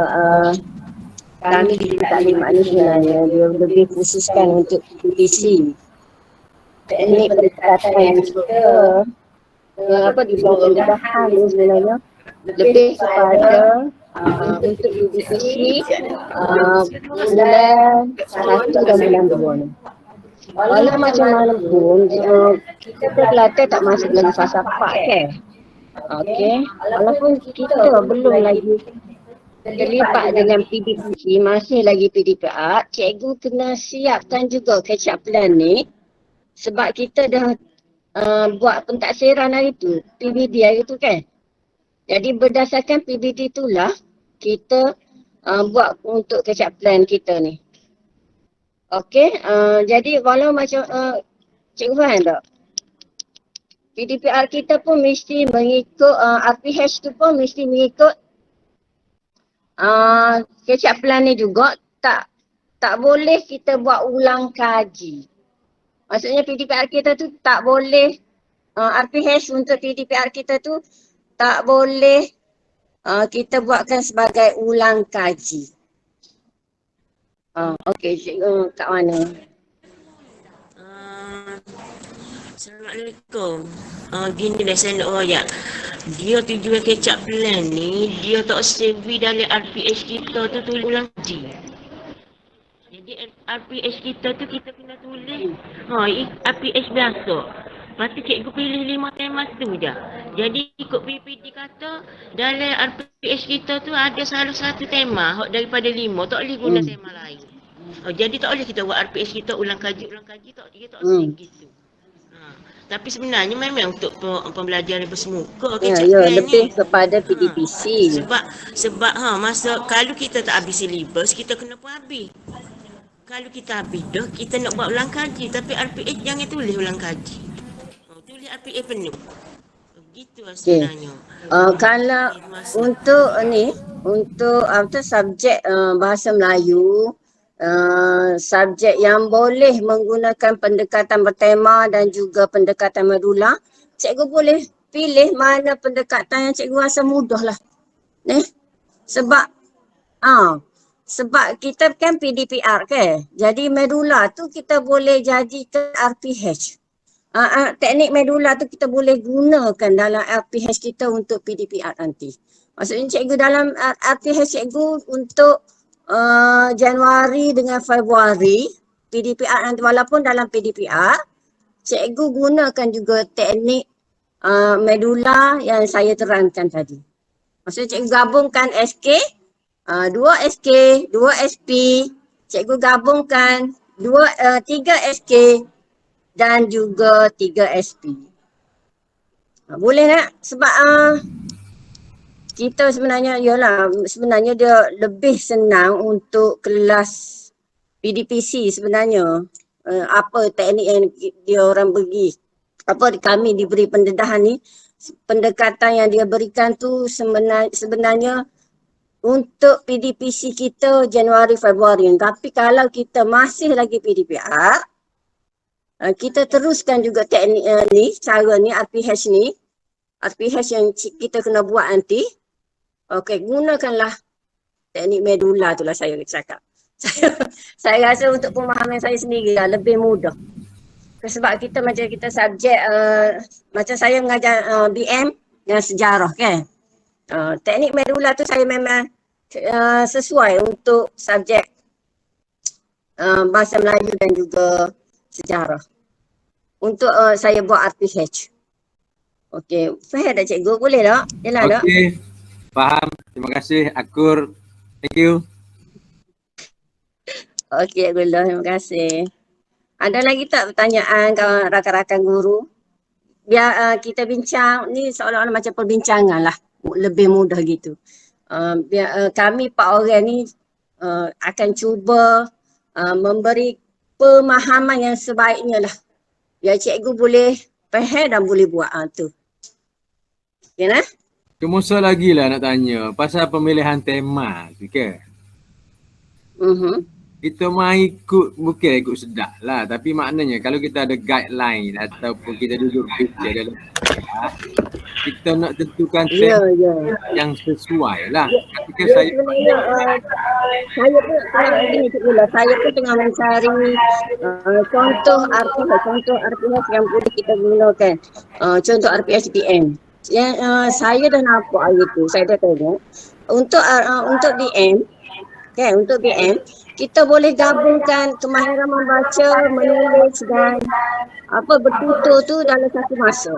kami di taklimat ni sebenarnya dia lebih khususkan untuk PPC. Teknik pendekatan yang kita di bawah pendedahan ni sebenarnya lebih kepada untuk PPC bulan 1 dan bulan 2 ni. Walau macam mana pun kita Kelantan tak masuk lagi fasa 4 kan. Okey, walaupun kita belum lagi terlibat dengan PDPC, masih lagi PDPR, cikgu kena siapkan juga catch up plan ni sebab kita dah buat pentaksiran hari tu, PBD hari tu kan. Jadi berdasarkan PBD itulah kita buat untuk catch up plan kita ni. Okey, jadi walau macam cikgu faham tak? PDPR kita pun mesti mengikut RPH tu pun mesti mengikut catch up plan ni juga. Tak boleh kita buat ulang kaji. Maksudnya PDPR kita tu tak boleh RPH untuk PDPR kita tu tak boleh kita buatkan sebagai ulang kaji. Okey, cikgu kat mana? Assalamualaikum. Gini dah saya nak royak. Dia tujuan catch up plan ni, dia tak save dalam RPH kita tu tulis ulang kaji. Jadi RPH kita tu kita kena tulis RPH biasa. Lepas tu cikgu pilih 5 tema tu je. Jadi ikut PPD kata dalam RPH kita tu ada salah satu tema daripada 5, tak boleh guna tema lain. Jadi tak boleh kita buat RPH kita ulang kaji tak dia tak save gitu. Tapi sebenarnya memang untuk pembelajaran bersemuka lebih kepada PDPC. Sebab masa kalau kita tak habis silibus kita kena pun habis. Kalau kita habis dah kita nak buat ulang kaji tapi RPH jangan tulis ulang kaji. Tulis RPH penuh. Begitu sebenarnya. Kalau untuk subjek bahasa Melayu, subjek yang boleh menggunakan pendekatan bertema dan juga pendekatan modula, cikgu boleh pilih mana pendekatan yang cikgu rasa mudah lah. Sebab kita kan PDPR kan. Jadi medula tu kita boleh jadikan RPH. Teknik medula tu kita boleh gunakan dalam RPH kita untuk PDPR nanti. Maksudnya cikgu dalam RPH cikgu untuk Januari dengan Februari PDPR nanti, walaupun dalam PDPR cikgu gunakan juga teknik medula yang saya terangkan tadi. Maksudnya cikgu gabungkan SK, 2 SK, 2 SP, cikgu gabungkan 3 SK dan juga 3 SP. Boleh tak? Sebab kita sebenarnya dia lebih senang untuk kelas PDPC sebenarnya. Apa teknik yang dia orang bagi, kami diberi pendedahan ni, pendekatan yang dia berikan tu sebenarnya untuk PDPC kita Januari Februari. Tapi kalau kita masih lagi PDPR, kita teruskan juga teknik ni, cara ni, RPH ni, RPH yang kita kena buat nanti. Okey, gunakanlah teknik medula tu lah saya cakap. Saya rasa untuk pemahaman saya sendiri lah, lebih mudah. Sebab kita macam kita subjek, macam saya mengajar BM dan sejarah kan. Teknik medula tu saya memang sesuai untuk subjek bahasa Melayu dan juga sejarah. Untuk saya buat RPH. Okey, faham tak cikgu? Boleh tak? Yalah tak? Okey, faham. Terima kasih Akur. Thank you. Okey, Abdullah. Terima kasih. Ada lagi tak pertanyaan kawan rakan-rakan guru? Biar kita bincang, ni seolah-olah macam perbincangan lah. Lebih mudah gitu. Biar kami 4 orang ni akan cuba memberi pemahaman yang sebaiknya lah. Biar cikgu boleh faham dan boleh buat tu. Okay nah? Kemusa lagi lah nak tanya pasal pemilihan tema tu ke? Kita main ikut, bukan ikut sedap lah, tapi maknanya kalau kita ada guideline ataupun kita duduk fikir dalam Kita nak tentukan Ya, tema ya. yang sesuai lah. Ketika Ya, saya sebenarnya saya pun tengah begini Cikgu lah. Saya pun tengah mencari contoh RPH yang boleh kita gunakan. Contoh RPH CTM. Yang saya dah nampak hari tu, saya dah tengok. Untuk BM, kan, untuk BM, kita boleh gabungkan kemahiran membaca, menulis dan bertutur tu dalam satu masa.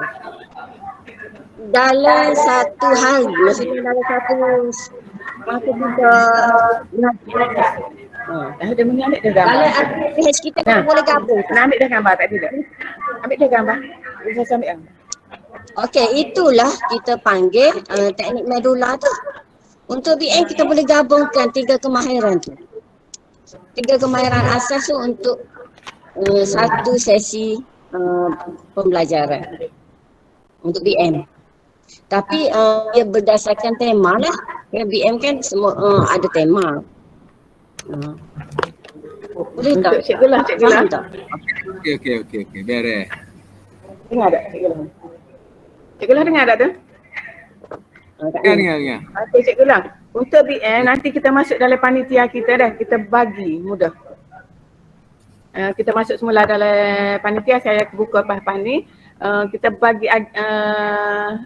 Dalam satu hari, maksudnya dalam satu masa juga. Dia mengambil dah gambar. Dalam RPH kita boleh gabung. Nak ambil dah gambar tadi dah. Ambil dah gambar. Saya ambil gambar. Okey, itulah kita panggil teknik medula tu. Untuk BM kita boleh gabungkan 3 kemahiran tu. 3 kemahiran asas tu untuk satu sesi pembelajaran untuk BM. Tapi ia berdasarkan tema lah. Ya, BM kan semua ada tema. Boleh tak? Untuk Cikgu lah, Cikgu lah. Faham tak? okey, beres. Dengar tak Cikgu lah? Cikgu lah dengar tak tu? Dengar. Okey Cikgu lah. Untuk BM nanti kita masuk dalam panitia kita dah. Kita bagi mudah. Kita masuk semula dalam panitia. Saya buka lepas ni. Kita bagi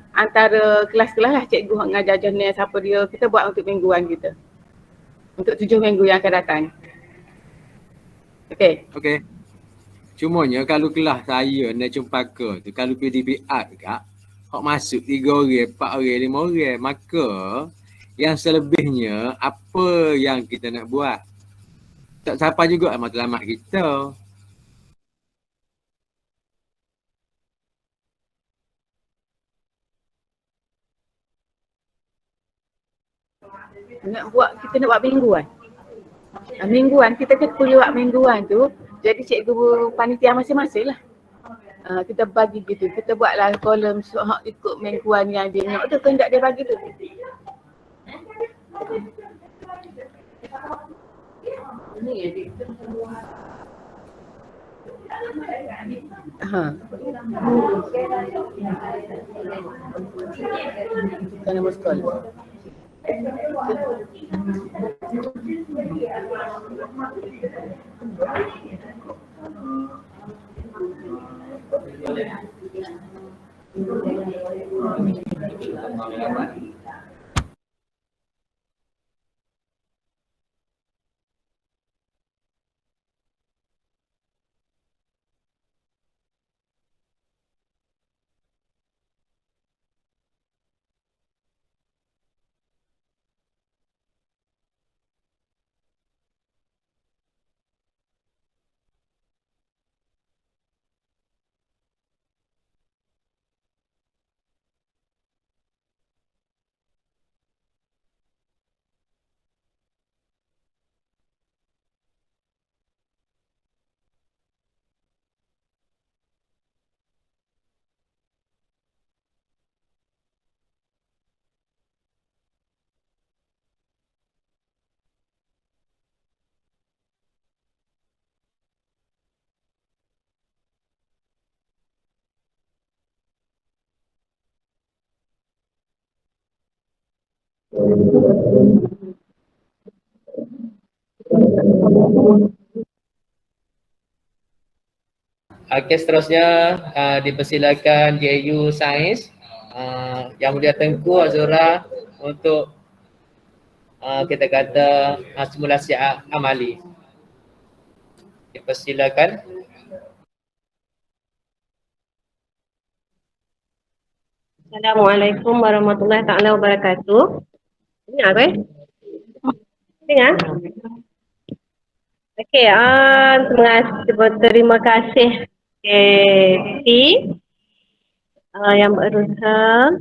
antara kelas-kelas lah cikgu yang mengajar jenis siapa dia. Kita buat untuk mingguan kita. Untuk 7 minggu yang akan datang. Okey. Cumanya kalau kelas saya nak cempaka tu, kalau PDPR kak, hok masuk 3 orang, 4 orang, 5 orang, maka yang selebihnya apa yang kita nak buat? Tak siapa juga matlamat kita. Kita nak buat mingguan. Mingguan kita perlu buat mingguan tu. Jadi cikgu panitia masing-masing lah. Kita bagi gitu. Kita buatlah kolom ikut mingguan yang dia nak tu. Kehendak dia bagi tu. Kita nama sekolah. Okey, seterusnya dipersilakan JU Sains Yang Mulia Tengku Azura untuk kita kata simulasi amali. Dipersilakan. Assalamualaikum warahmatullahi taala wabarakatuh. Dengar ke? Dengar? Okey, terima kasih KP yang berusaha,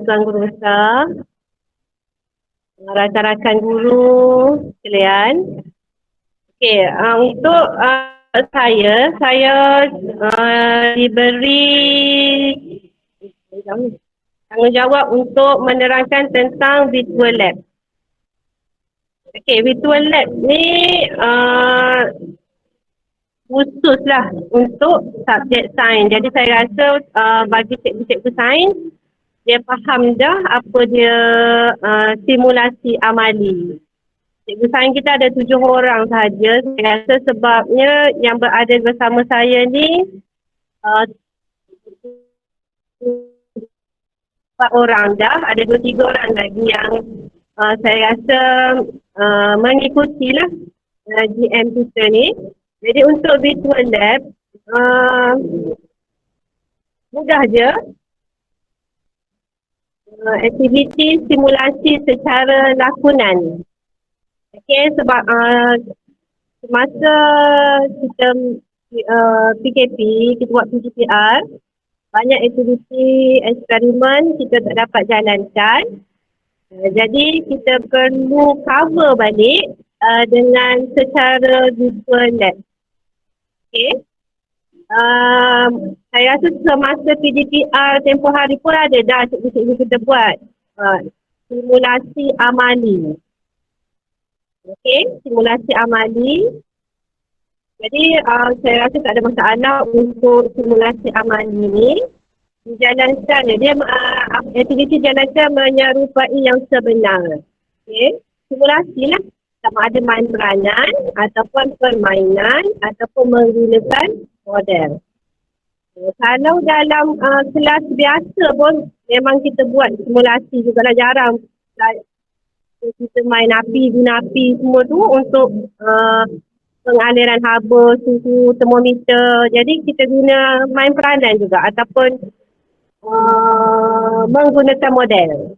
Tuan Guru Besar, rakan-rakan guru sekalian. Okey, untuk saya diberi tanggungjawab untuk menerangkan tentang virtual lab. Okey, virtual lab ni khususlah untuk subjek sains. Jadi saya rasa bagi cikgu-cikgu sains, dia faham dah apa dia simulasi amali. Cikgu sains kita ada 7 orang sahaja. Saya rasa sebabnya yang berada bersama saya ni 4 orang dah, ada 2-3 orang lagi yang saya rasa mengikutilah GM kita ni. Jadi untuk virtual lab, mudah je. Aktiviti simulasi secara lakonan. Okey, sebab semasa kita PKP, kita buat PGPR, banyak aktiviti eksperimen kita tak dapat jalankan. Jadi kita perlu cover balik dengan secara virtual lab. Okey. Saya rasa semasa PGPR tempoh hari pun ada dah cikgu-cikgu kita buat simulasi amali. Okey, simulasi amali. Jadi saya rasa tak ada masalah untuk simulasi amali ni. Dijalankan, dia aktiviti jalankan menyerupai yang sebenar. Okey, simulasi lah. Sama ada main peranan ataupun permainan ataupun menggunakan model. Kalau dalam kelas biasa pun memang kita buat simulasi juga lah, jarang kita main api, guna api semua tu untuk pengaliran haba, suhu, termometer. Jadi kita guna main peranan juga ataupun menggunakan model.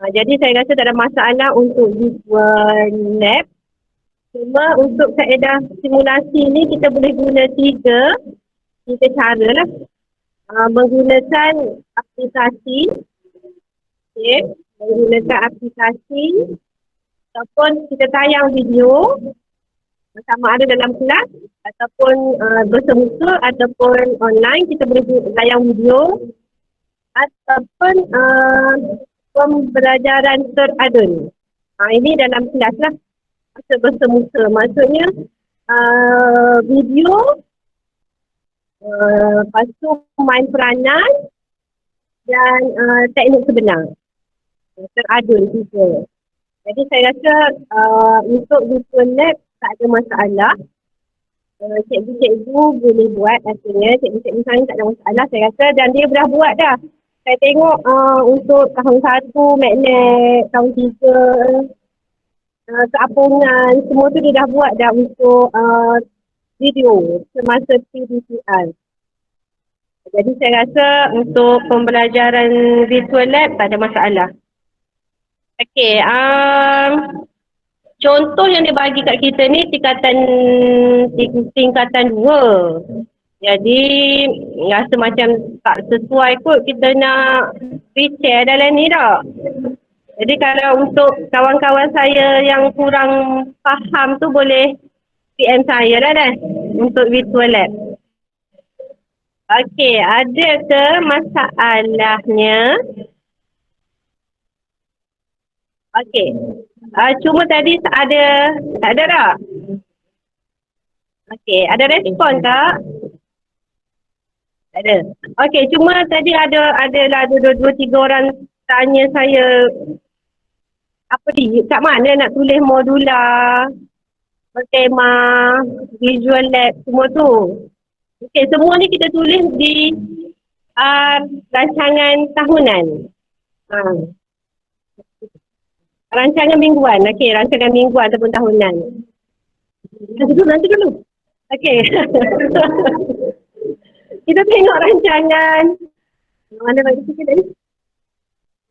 Jadi saya rasa tak ada masalah untuk virtual lab. Cuma untuk kaedah simulasi ni kita boleh guna tiga cara lah. Menggunakan aplikasi, okay. Menggunakan aplikasi ataupun kita tayang video sama ada dalam kelas ataupun bersemuka ataupun online, kita boleh tayang video ataupun pembelajaran teradun. Ini dalam kelas lah, masa bersemuka. Maksudnya video, lepas tu main peranan dan teknik sebenar. Teradun juga. Jadi saya rasa untuk virtual lab tak ada masalah. Cikgu-cikgu boleh buat artinya, cikgu-cikgu sains tak ada masalah saya rasa, dan dia dah buat dah. Saya tengok untuk tahun 1, magnet, tahun 3, keapungan, semua tu dia dah buat dah untuk video semasa PGPR. Jadi saya rasa untuk pembelajaran virtual lab tak ada masalah. Okey, contoh yang dia bagi kat kita ni tingkatan 2. Jadi rasa macam tak sesuai kot kita nak share dalam ni tak. Jadi kalau untuk kawan-kawan saya yang kurang faham tu boleh PM saya lah dah untuk virtual lab. Okey, ada ke masalahnya? Okey, cuma tadi tak ada tak? Okey, ada respon tak? Tak ada. Okey, cuma tadi adalah 2-3 orang tanya saya kat mana nak tulis modular, bertema, visual lab, semua tu. Okey, semua ni kita tulis di rancangan tahunan. Rancangan mingguan. Okey, rancangan mingguan ataupun tahunan. Nanti dulu. Okey. Kita tengok rancangan. Mana bagi kita tadi?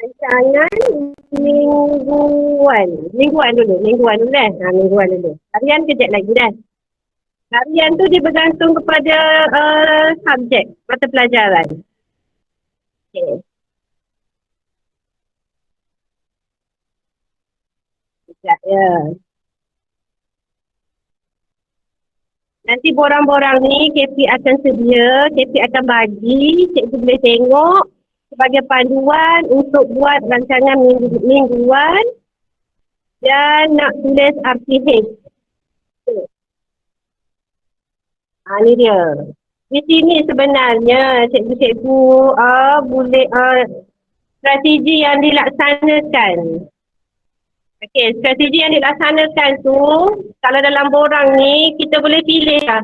Rancangan mingguan. Mingguan dulu dah. Mingguan dulu. Harian kejap lagi dah. Harian tu dia bergantung kepada subjek, mata pelajaran. Okey. Sekejap ya. Nanti borang-borang ni KP akan sedia, KP akan bagi, cikgu boleh tengok sebagai panduan untuk buat rancangan mingguan dan nak tulis RPH. Ni dia. Di sini sebenarnya cikgu-cikgu boleh strategi yang dilaksanakan. Okey, strategi yang dilaksanakan tu kalau dalam borang ni kita boleh pilih lah.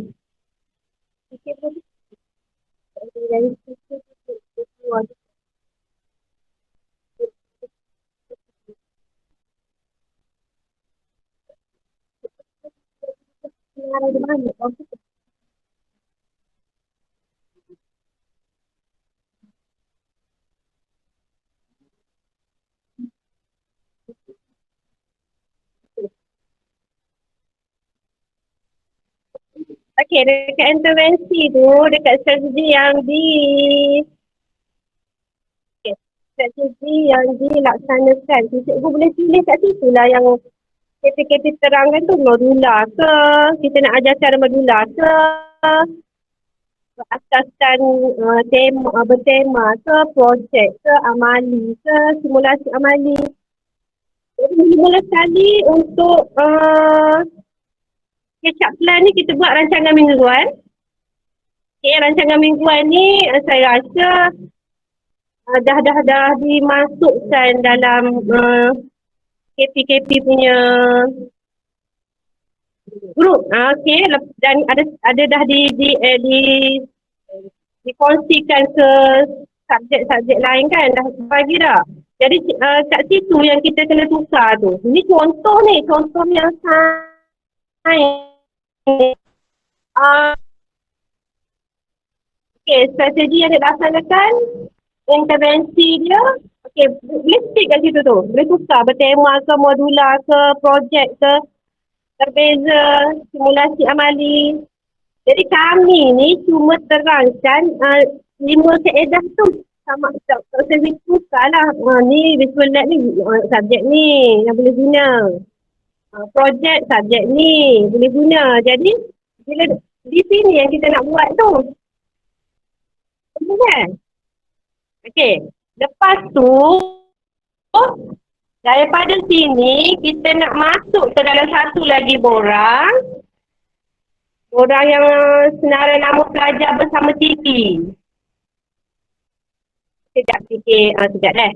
Okey, dekat intervensi tu, dekat strategi yang strategi yang dilaksanakan. Cikgu boleh pilih kat situ lah yang KP-KP terangkan tu modula ke, kita nak ajar cara modula ke, berasaskan bertema ke, projek ke, amali ke, simulasi amali. Jadi mula sekali untuk catch-up plan ni kita buat rancangan mingguan. Okay, rancangan mingguan ni saya rasa dah dimasukkan dalam KP-KP punya grup. Okay, dan ada dah dikongsikan ke subjek-subjek lain kan, dah bagi dah. Jadi kat situ yang kita kena tukar tu. Ini contoh yang okay, strategi yang dilaksanakan, intervensi dia, okay, boleh stick kat situ tu. Boleh tukar bertema ke, modula ke, projek ke, berbeza, simulasi amali. Jadi kami ni cuma terangkan 5 kaedah tu. Sama tak saya tukar lah. Ni visual lab ni subjek ni yang boleh guna. Projek subjek ni boleh guna. Jadi bila di sini yang kita nak buat tu. Betul kan? Okey. Lepas tu daripada sini kita nak masuk ke dalam satu lagi borang. Borang yang senarai nama pelajar bersama TV. Sekejap fikir, sekejap dah.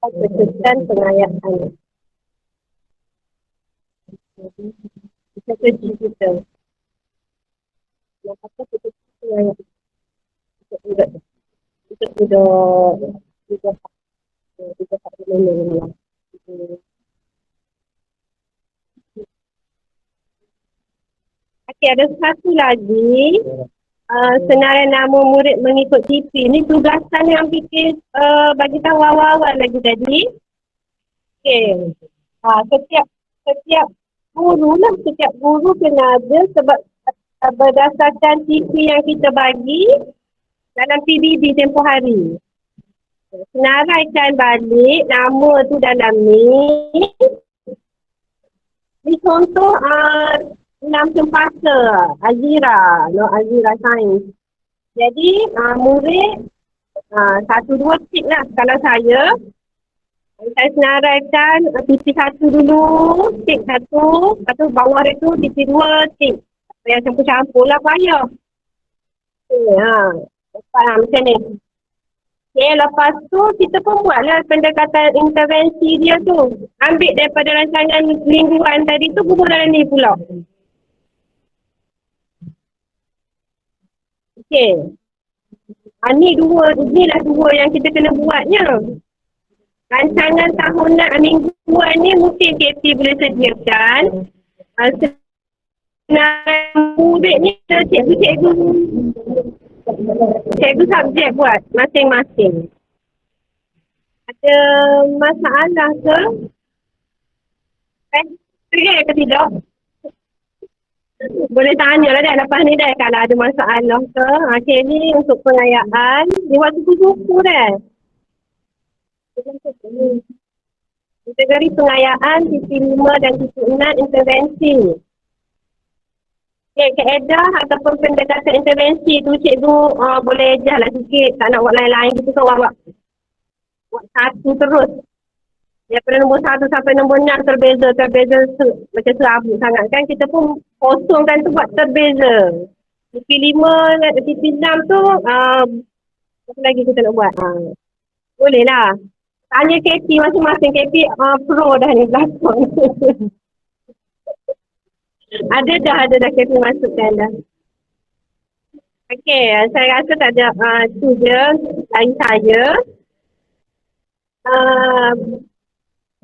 Kesulitan pengayaan. Kita kerja kita. Yang kata kita pengayaan. Kita tidak boleh. Okey, ada satu lagi. Senarai nama murid mengikut TP. Ni tugasan yang fikir bagi tahu awal-awal lagi tadi. Okey. Setiap guru lah, setiap guru kena ada sebab berdasarkan TP yang kita bagi dalam PBB tempoh hari. Senaraikan balik nama tu dalam ni. Ni contoh 6 sempasa Azira Sains. Jadi murid 1-2 tik lah. Kalau saya senaraikan TP 1 dulu, tik 1, lepas tu bawah dia tu TP 2 tik. Yang campur-campur lah payah. Macam ni. Okay, lepas tu kita pun buatlah pendekatan intervensi dia tu. Ambil daripada rancangan mingguan tadi tu, bubuh dalam ni pula. Okay. Inilah dua yang kita kena buatnya. Rancangan tahunan mingguan ni mungkin KP boleh sediakan. Murid ni cikgu subjek buat masing-masing. Ada masalah ke? Clear ke tidak? Boleh tanya lah dah lepas ni dah kalau ada masalah ke. Okay, ni untuk pengayaan. Ni waktu suku dah. Kategori pengayaan tipe 5 dan tipe 6 intervensi. Okay, kaedah ataupun pendekatan intervensi tu cikgu boleh ejah lah sikit. Tak nak buat lain-lain kita kan buat satu terus. Daripada nombor 1 sampai nombor 6 terbeza macam serabut sangat kan. Kita pun kosongkan tu buat terbeza. Tipe 5 dan tipe 6 tu apa lagi kita nak buat? Boleh lah. Tanya KP masing-masing. KP pro dah ni belakang. ada dah KP masukkan dah. Okey, saya rasa tak ada tu je dari saya.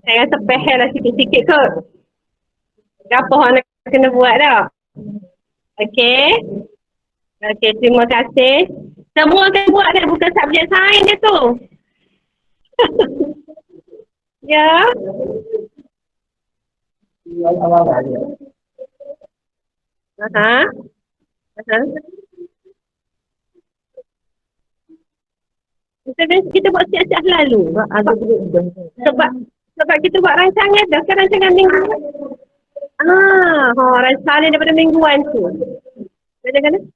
Saya rasa pehel lah sikit-sikit kot. Apa orang nak kena buat dah? Okey. Okey, terima kasih. Semua kan buat kan, bukan subjek sains dia tu. Ya. Kita buat siap-siap lalu. Sebab kita buat rancangan dah. Kan rancangan minggu. Rancangan daripada mingguan tu. Jangan-jangan.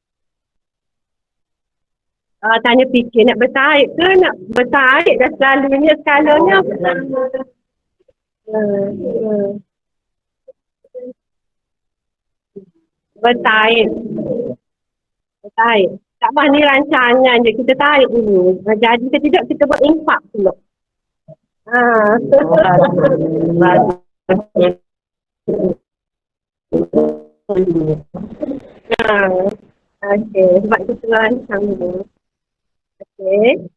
Tanya fikir nak bertarik ke nak bertarik dah selalunya skalanya. Bertarik. Tak apa ni rancangan je, kita tarik dulu. Jadi ke tidak kita buat impak dulu. Okey, sebab kita rancang dulu. Okey.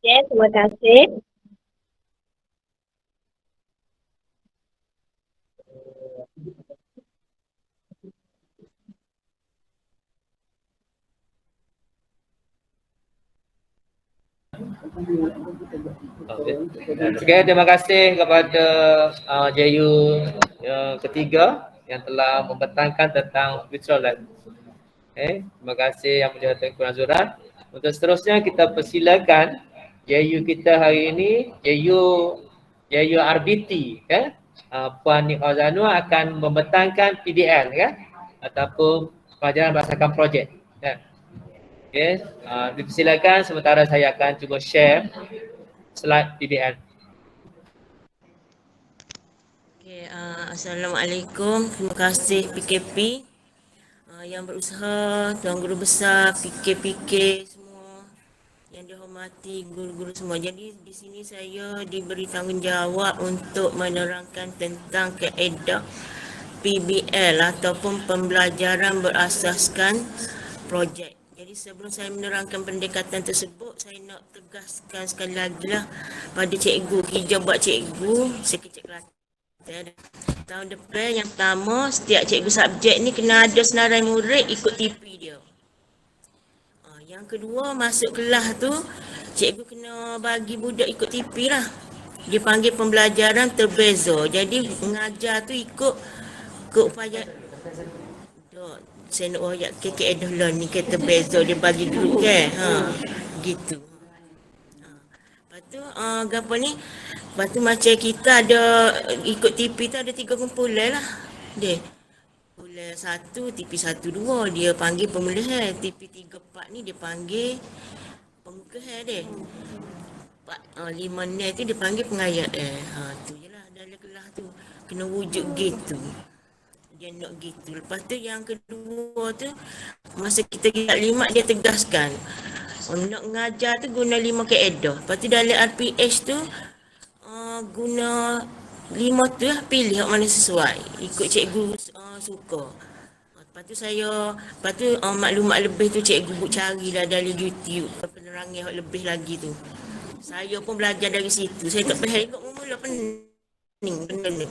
Okey, terima kasih. Okay, terima kasih kepada JU yang ketiga yang telah membentangkan tentang virtual lab. Okay, terima kasih Yang Mulia Tengku Nazuran. Untuk seterusnya kita persilakan JU kita hari ini, JU RBT, kan? Puan Nik Auzanua akan membentangkan PDL, kan? Ataupun pelajaran berdasarkan projek. Kan? Okay, dipersilakan sementara saya akan cuba share slide PDL. Okay, Assalamualaikum. Terima kasih PKP yang berusaha, Tuan Guru Besar, PK semua yang dihormati, guru-guru semua. Jadi di sini saya diberi tanggungjawab untuk menerangkan tentang kaedah PBL ataupun pembelajaran berasaskan projek. Jadi sebelum saya menerangkan pendekatan tersebut, saya nak tegaskan sekali lagi lah pada cikgu, hijau buat cikgu, sekecil Kelantan. Tahun depan yang pertama, setiap cikgu subjek ni kena ada senarai murid ikut TP dia. Yang kedua, masuk kelas tu, cikgu kena bagi budak ikut TP lah. Dia panggil pembelajaran terbeza. Jadi mengajar tu ikut upaya. Saya nak royak KKL dulu ni kata bezo dia bagi grup kan. Gitu. Lepas tu apa ni? Lepas tu macam kita ada ikut TP tu ada 3 kumpulan lah. Dia kumpulan 1, TP 1, 2 dia panggil pemulihan. TP 3, 4 ni dia panggil pengukuhan dia. 5 ni tu dia panggil pengayat. Tu je lah dalam kelas tu. Kena wujud gitu. Dia nak gitu. Lepas tu yang kedua tu, masa kita lihat 5 dia tegaskan. Nak mengajar tu guna 5 kaedah. Lepas tu dalam RPH tu, guna 5 tu lah, pilih yang mana sesuai. Ikut cikgu suka. Lepas tu maklumat lebih tu cikgu buat carilah dari YouTube. Penerangan lebih lagi tu. Saya pun belajar dari situ. Saya tak faham ikut mula pening benda ni.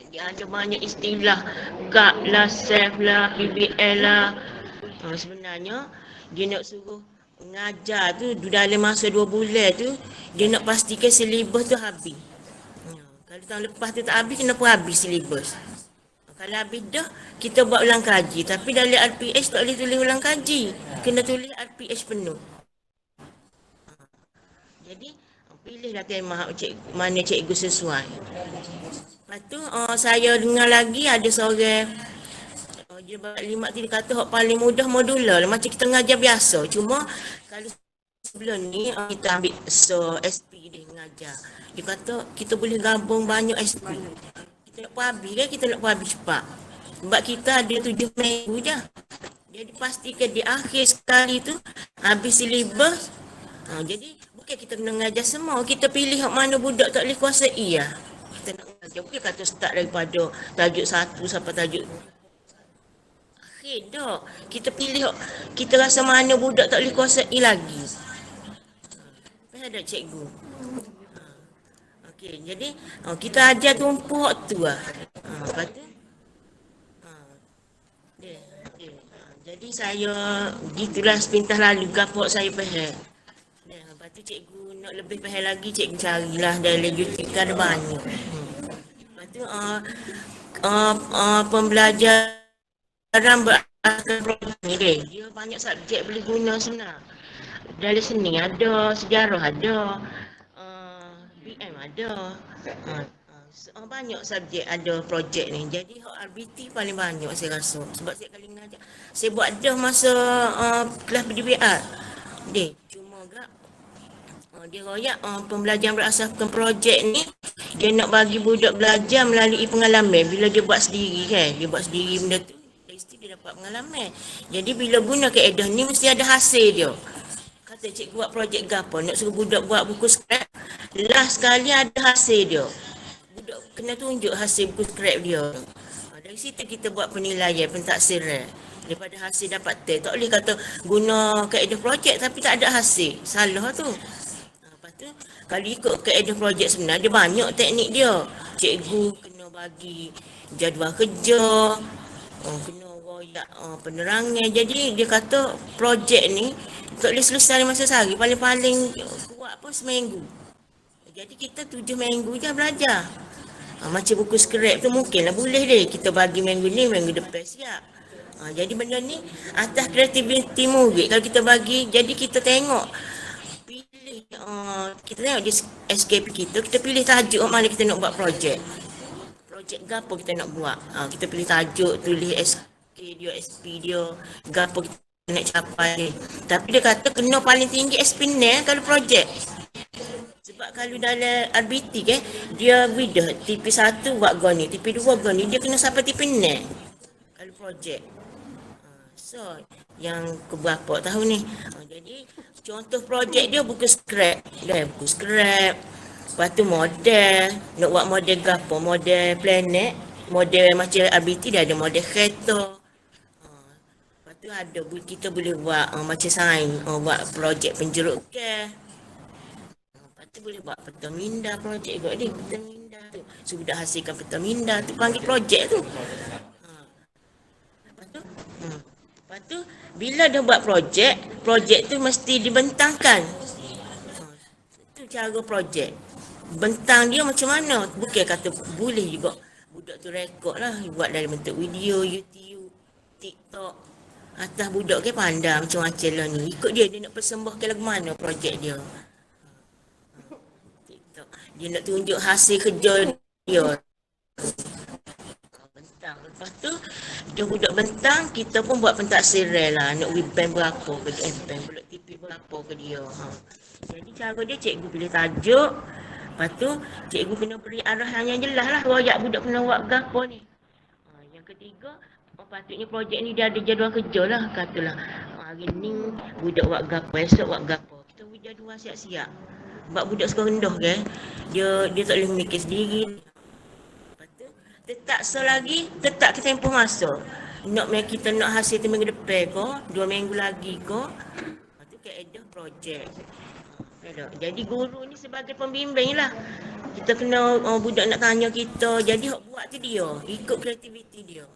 Dia ada banyak istilah GAP lah, SEF lah, PBL lah. Sebenarnya dia nak suruh mengajar tu dalam masa 2 bulan tu dia nak pastikan silibus tu habis. Kalau tahun lepas tu tak habis, kenapa habis silibus? Kalau habis dah, kita buat ulang kaji. Tapi dalam RPH tak boleh tulis ulang kaji. Kena tulis RPH penuh. Jadi, pilihlah tema mana cikgu sesuai. Lepas tu, saya dengar lagi ada seorang dia limak tu dia kata hak paling mudah modular. Macam kita mengajar biasa. Cuma, kalau sebelum ni, kita ambil SP dia mengajar. Dia kata kita boleh gabung banyak SP. Kita nak habis kan, kita nak habis cepat. Sebab kita ada 7 minggu je. Jadi pastikan di akhir sekali tu habis silibus. Jadi bukan kita kena mengajar semua. Kita pilih hak mana budak tak boleh kuasai lah. Kita nak mengajar. Bukan kata start daripada tajuk 1 sampai tajuk akhir tak. Kita pilih hak kita rasa mana budak tak boleh kuasai lagi. Faham tak cikgu? Okey, jadi kita ajar tumpuk tu lah. Lepas tu, jadi saya, gitulah sepintas lalu kapok saya faham. Lepas tu cikgu nak lebih faham lagi, cikgu carilah dalam YouTube kan ada banyak. Lepas tu, pembelajaran berasaskan program ni dia banyak subjek boleh guna sebenarnya. Dari seni ada, sejarah ada, BM ada, banyak subjek ada projek ni. Jadi hak RBT paling banyak saya rasa. Sebab saya kali mengajar, saya buat dah masa kelas PDBR. Dia cuma agak dia royak pembelajaran berasaskan projek ni dia nak bagi budak belajar melalui pengalaman. Bila dia buat sendiri kan, dia buat sendiri benda tu, mesti dia dapat pengalaman. Jadi bila guna kaedah ni mesti ada hasil dia. Kata cikgu buat projek gapo, nak suruh budak buat buku scrap, last sekali ada hasil dia. Budak kena tunjuk hasil buku scrap dia. Dari situ kita buat penilaian, pentaksiran. Daripada hasil dapat test. Tak boleh kata guna kaedah projek tapi tak ada hasil. Salah tu. Lepas tu, kalau ikut kaedah projek sebenarnya, dia banyak teknik dia. Cikgu kena bagi jadual kerja, kena royak penerangan. Jadi dia kata projek ni tak boleh selesai masa sehari. Paling-paling kuat pun seminggu. Jadi kita 7 minggu je belajar. Macam buku scrap tu mungkinlah boleh deh. Kita bagi minggu ni, minggu depan siap. Jadi benda ni atas kreativiti murid. Kalau kita bagi, jadi kita tengok. Pilih, kita tengok di SKP kita pilih tajuk mana kita nak buat projek. Projek gapo kita nak buat. Kita pilih tajuk, tulis SK dia, SP dia, gapo kita nak capai. Tapi dia kata kena paling tinggi SP ni kalau projek. Sebab kalau dalam RBT kan, dia beda TP1 buat goni, TP2 goni, dia kena sampai TP6 kalau projek. So, yang keberapa tahun ni. Jadi, contoh projek dia buku scrap. Buku scrap. Lepas tu model, nak buat model gapo, model planet, model macam RBT dia ada model kereta. Lepas tu ada, kita boleh buat macam sains, buat projek penjerukan. Tu boleh buat peta minda projek juga ni, peta minda tu. Sudah hasilkan peta minda tu, panggil projek tu. Lepas tu, bila dah buat projek tu mesti dibentangkan. Itu cara projek. Bentang dia macam mana? Bukan kata boleh juga. Budak tu rekod lah, buat dalam bentuk video, YouTube, TikTok. Atas budak ke pandang macam-macam lah ni. Ikut dia nak persembahkan lagu mana projek dia. Dia nak tunjuk hasil kerja dia. Bentang. Lepas tu, dia budak bentang, kita pun buat pentaksiran lah. Nak webcam berapa ke dia, budak TV berapa ke dia. Jadi cara dia cikgu pilih tajuk. Lepas tu, cikgu kena beri arahan yang jelas lah. Royak budak kena buat gapo ni. Yang ketiga, patutnya projek ni dia ada jadual kerja lah. Katalah, hari ni budak buat gapo, esok buat gapo. Kita buat jadual siap-siap. Sebab budak sekolah rendah kan, dia tak boleh memikir sendiri. Lepas tu, tetap selagi, tetap kita tempoh masa. Kita nak hasil tu minggu depan ke, 2 minggu lagi ke. Lepas tu kaedah projek. Jadi guru ni sebagai pembimbing lah. Kita kena, budak nak tanya kita, jadi hak buat tu dia, ikut kreativiti dia.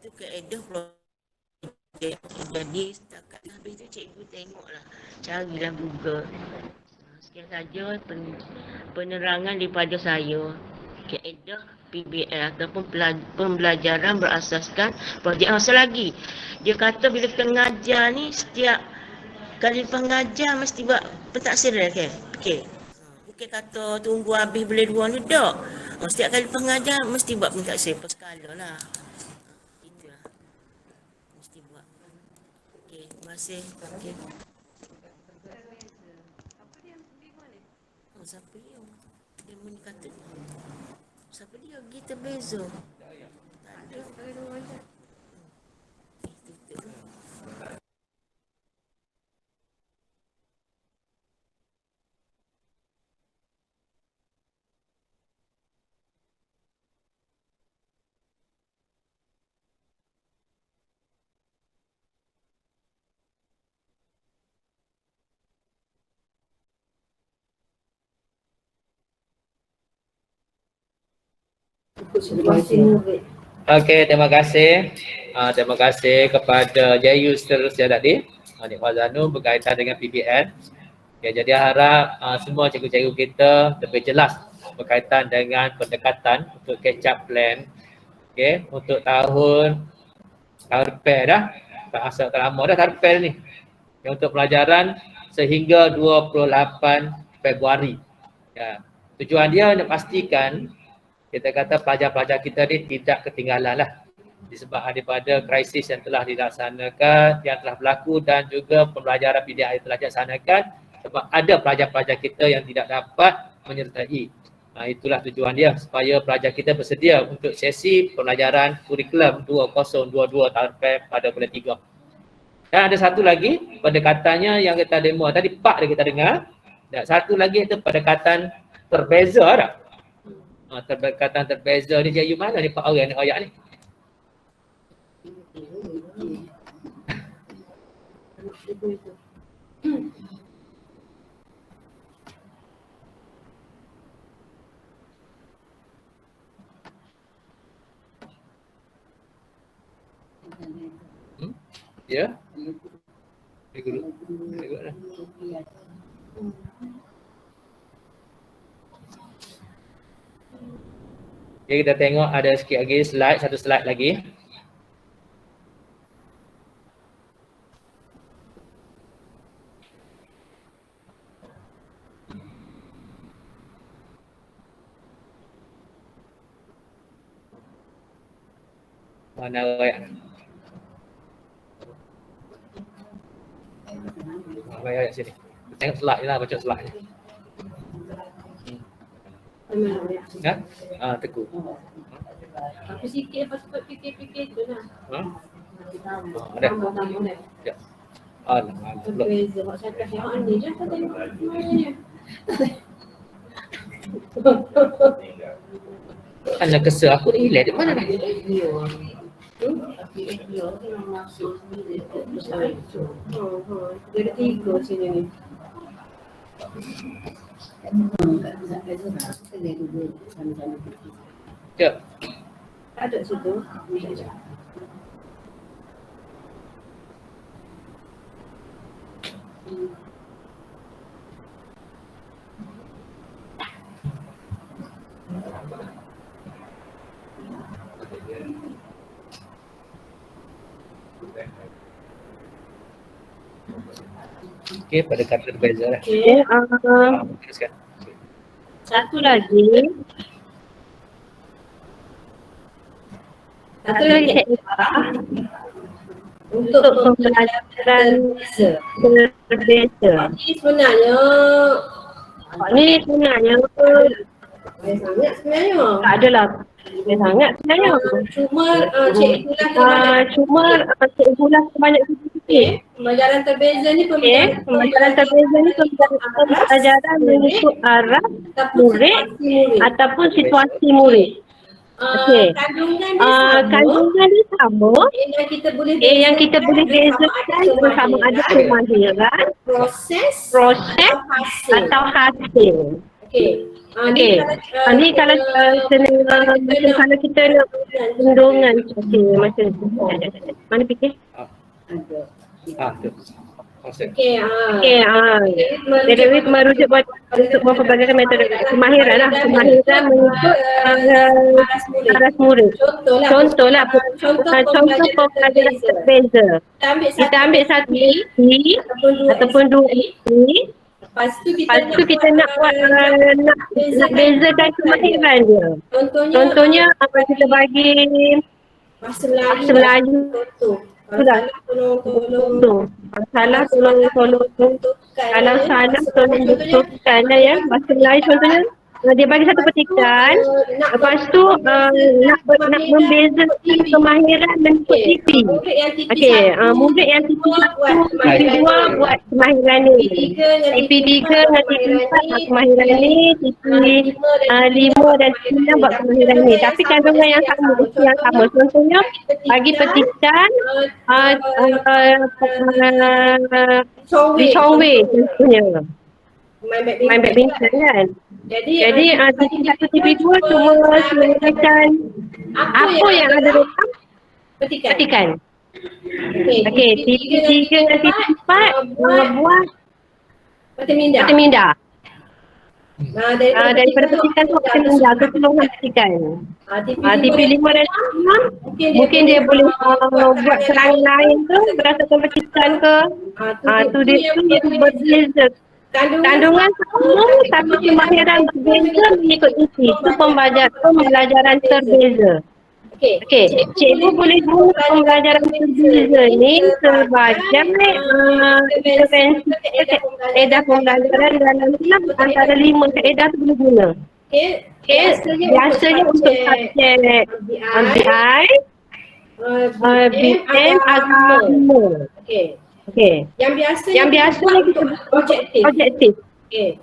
Tu kaedah projek. Okay. Jadi setakat habis tu cikgu tengoklah, carilah Google. Sekian saja penerangan daripada saya. Kaedah PBL ataupun pembelajaran berasaskan projek. Masa lagi dia kata bila kita mengajar ni, setiap kali lepas mengajar mesti buat pentaksiran ke? Okey. Bukan kata tunggu habis boleh 2 ni tak. Setiap kali lepas mengajar mesti buat pentaksiran per skala lah. Itulah. Mesti buat. Okey, terima kasih. Okey. Siapa dia? Dia kata siapa dia? Kita beza. Tak ada. Okey, terima kasih. Terima kasih kepada Jayu seterusnya tadi. Nik Fazanul berkaitan dengan PBN. Okay, jadi harap semua cikgu-cikgu kita lebih jelas berkaitan dengan pendekatan untuk catch up plan. Okay, untuk tahun repair dah. Tak asal tak lama dah tahun repair ni. Okay, untuk pelajaran sehingga 28 Februari. Ya. Tujuan dia nak pastikan kita kata pelajar-pelajar kita ni tidak ketinggalan lah disebabkan daripada krisis yang telah dilaksanakan, yang telah berlaku dan juga pembelajaran PDI yang telah dilaksanakan sebab ada pelajar-pelajar kita yang tidak dapat menyertai. Itulah tujuan dia supaya pelajar kita bersedia untuk sesi pembelajaran kurikulum 2022 tahun pada bulan 3. Dan ada satu lagi pendekatannya yang kita demo tadi 4 dia kita dengar. Dan satu lagi itu pendekatan terbeza tak? Pendekatan terbeza ni Jayu mana ni 4 orang ni ayat ni? Ya? Tengok dah. Okay, kita tengok ada sikit lagi slide, satu slide lagi. Mana ayat? Ayat sini. Tengok slide je lah, baca slide je. Ya? Teguh. Tapi sikit lepas tu fikir-fikir tu lah. Ada? Ya. Berbeza. Mak cakap yang ni je kau tengok semuanya. Anak kesel aku ni hilang di mana ni? Tapi dia memang masuk sendiri. Dia ada 3 sini ni. Ya. Ada situ. Okey, pendekatan berbeza lah. Okey, Teruskan. satu lagi untuk pembelajaran berbeza. Ini sebenarnya sangat sebenarnya. Tak adalah sangat sebenarnya. Cuma cikgu lah cikgu lah sebanyak sikit. pembelajaran terbeza ni Pembelajaran terbeza ni pembelajaran mengikut arah murid ataupun situasi murid. Okey. Kandungan dia sama. Yang kita boleh bezakan sama ada kemahiran, proses atau hasil. Okey. Ni kalau kalau kita nak undungan macam mana fikir? Ada. Tu. Maksud. Okey, Dewi merujuk untuk mempelajari metode kemahiran lah. Kemahiran mengikut aras murid. Contohlah, contoh pembelajaran berbeza. Kita ambil satu SP ataupun dua SP. Lepas tu kita nak buat nak bezakan kemahiran dia. Contohnya kita bagi bahasa Melayu. Sudah. Salah tolong kalau salah tolong betulkan ya. Bahasa Melayu contohnya dia bagi satu petikan, lepas tu nak membezakan kemahiran mengikut TV. Okey, murid yang TV 1, TV 2 buat kemahiran ni. TV 3 dan TV 4 buat kemahiran ni, TV 5 dan TV 6 buat kemahiran ni. Tapi kandungan yang sama, Contohnya bagi petikan Lee Chong Wei contohnya. Main badminton kan. Jadi TV 1, TV 2 cuma menggunakan apa yang ada dalam petikan. Okey, TV 3 dan TV 4 buat Mata Minda. Daripada petikan tu Mata Minda tu tolonglah petikan. TV 5 dan 6 mungkin dia boleh buat serangan lain tu berdasarkan petikan ke. Tu dia berbeza. Kandungan sama tapi kemahiran berbeza mengikut isi. Itu pembelajaran terbeza. Okey, cikgu boleh guna pembelajaran terbeza ni sebagai intervensi kaedah pembelajaran dalam kelas antara 5 kaedah tu boleh guna. Biasanya untuk subjek MBI, BM, agama. Okey. Yang biasa kita objektif. Okey.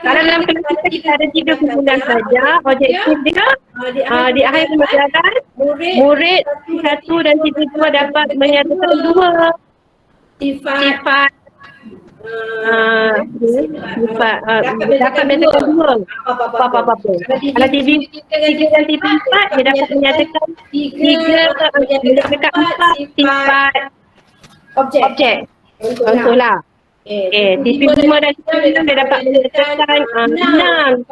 Kalau dalam kelas kita ada 3 kumpulan saja, objektif dia di akhir pembelajaran murid 1 dan 2 dapat menyatakan 2 sifat dapat menyatakan 2 apa-apa. Kalau TV 3 dan TV 4 dia dapat menyatakan 4 sifat objek. Contohlah. TV 5 dan TV 6 dia dapat menyatakan 6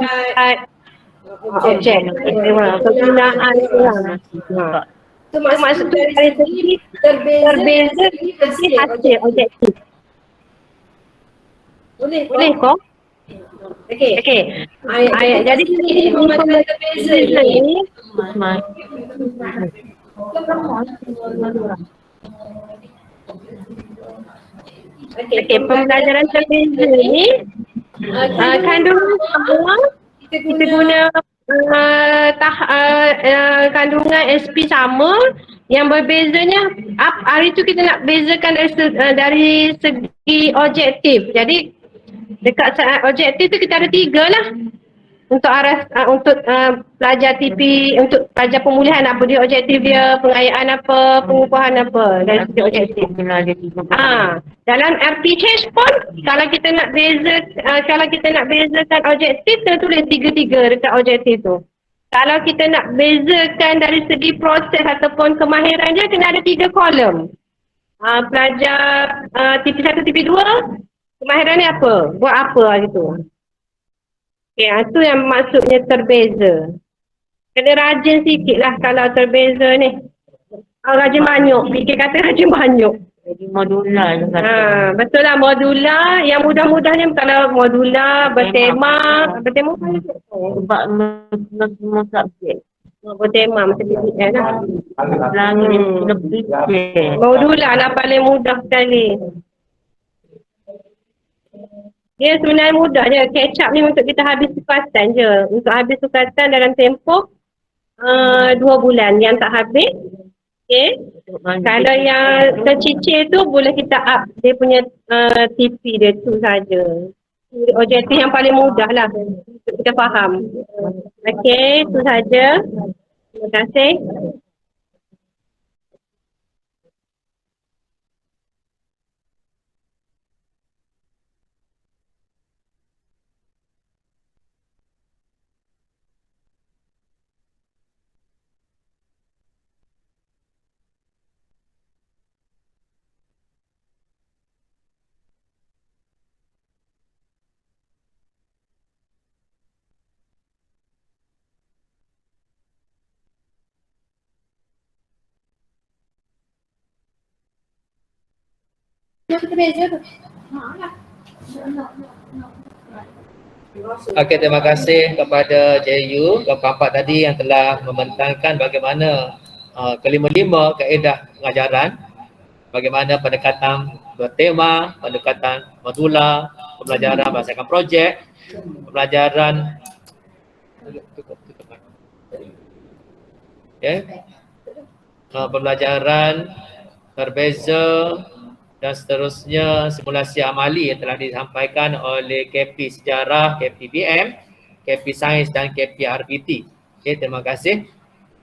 sifat objek. Penggunaan orang. Itu maksudnya dari segi terbeza hasil objektif. Boleh kok? Okey. Jadi pembelajaran terbeza ni Okey, pembelajaran terbeza ni kandungan sama, kita guna kandungan SP sama, yang berbezanya hari tu kita nak bezakan dari segi objektif. Jadi dekat saat objektif tu kita ada 3 lah. Untuk pelajar TP, untuk pelajar pemulihan apa dia objektif dia, pengayaan apa, pengupahan apa dari segi objektif. Dalam RPH pun kalau kita nak bezakan objektif, kita tulis 3-3 dekat objektif tu. Kalau kita nak bezakan dari segi proses ataupun kemahiran dia, kena ada 3 kolom. Pelajar TP 1, TP 2, kemahiran ni apa? Buat apa gitu. Itu yang maksudnya terbeza. Kena rajin sikit lah kalau terbeza ni. Rajin banyuk. Fikir kata rajin banyuk. Jadi modular. Betul lah, modular. Yang mudah-mudahnya kalau modular, bertema. Bertema apa itu? Sebab semua subjek. Bertema macam BPN lah. Lebih. Modular lah paling mudah sekali. Dia sebenarnya mudah je. Catch up ni untuk kita habis sukatan je. Untuk habis sukatan dalam tempoh 2 bulan. Yang tak habis, okay. Kalau yang tercicir tu boleh kita up dia punya TP dia tu saja. Objektif yang paling mudah lah untuk kita faham. Okay, tu saja. Terima kasih. Kita beza tu. Okey, terima kasih kepada JU, Bapak tadi yang telah membentangkan bagaimana kelima-lima kaedah pengajaran, bagaimana pendekatan bertema, pendekatan modula, pembelajaran berdasarkan projek, pembelajaran pembelajaran berbeza dan seterusnya, simulasi amali yang telah disampaikan oleh KP Sejarah, KP BM, KP Sains dan KP RPT. Okey, terima kasih.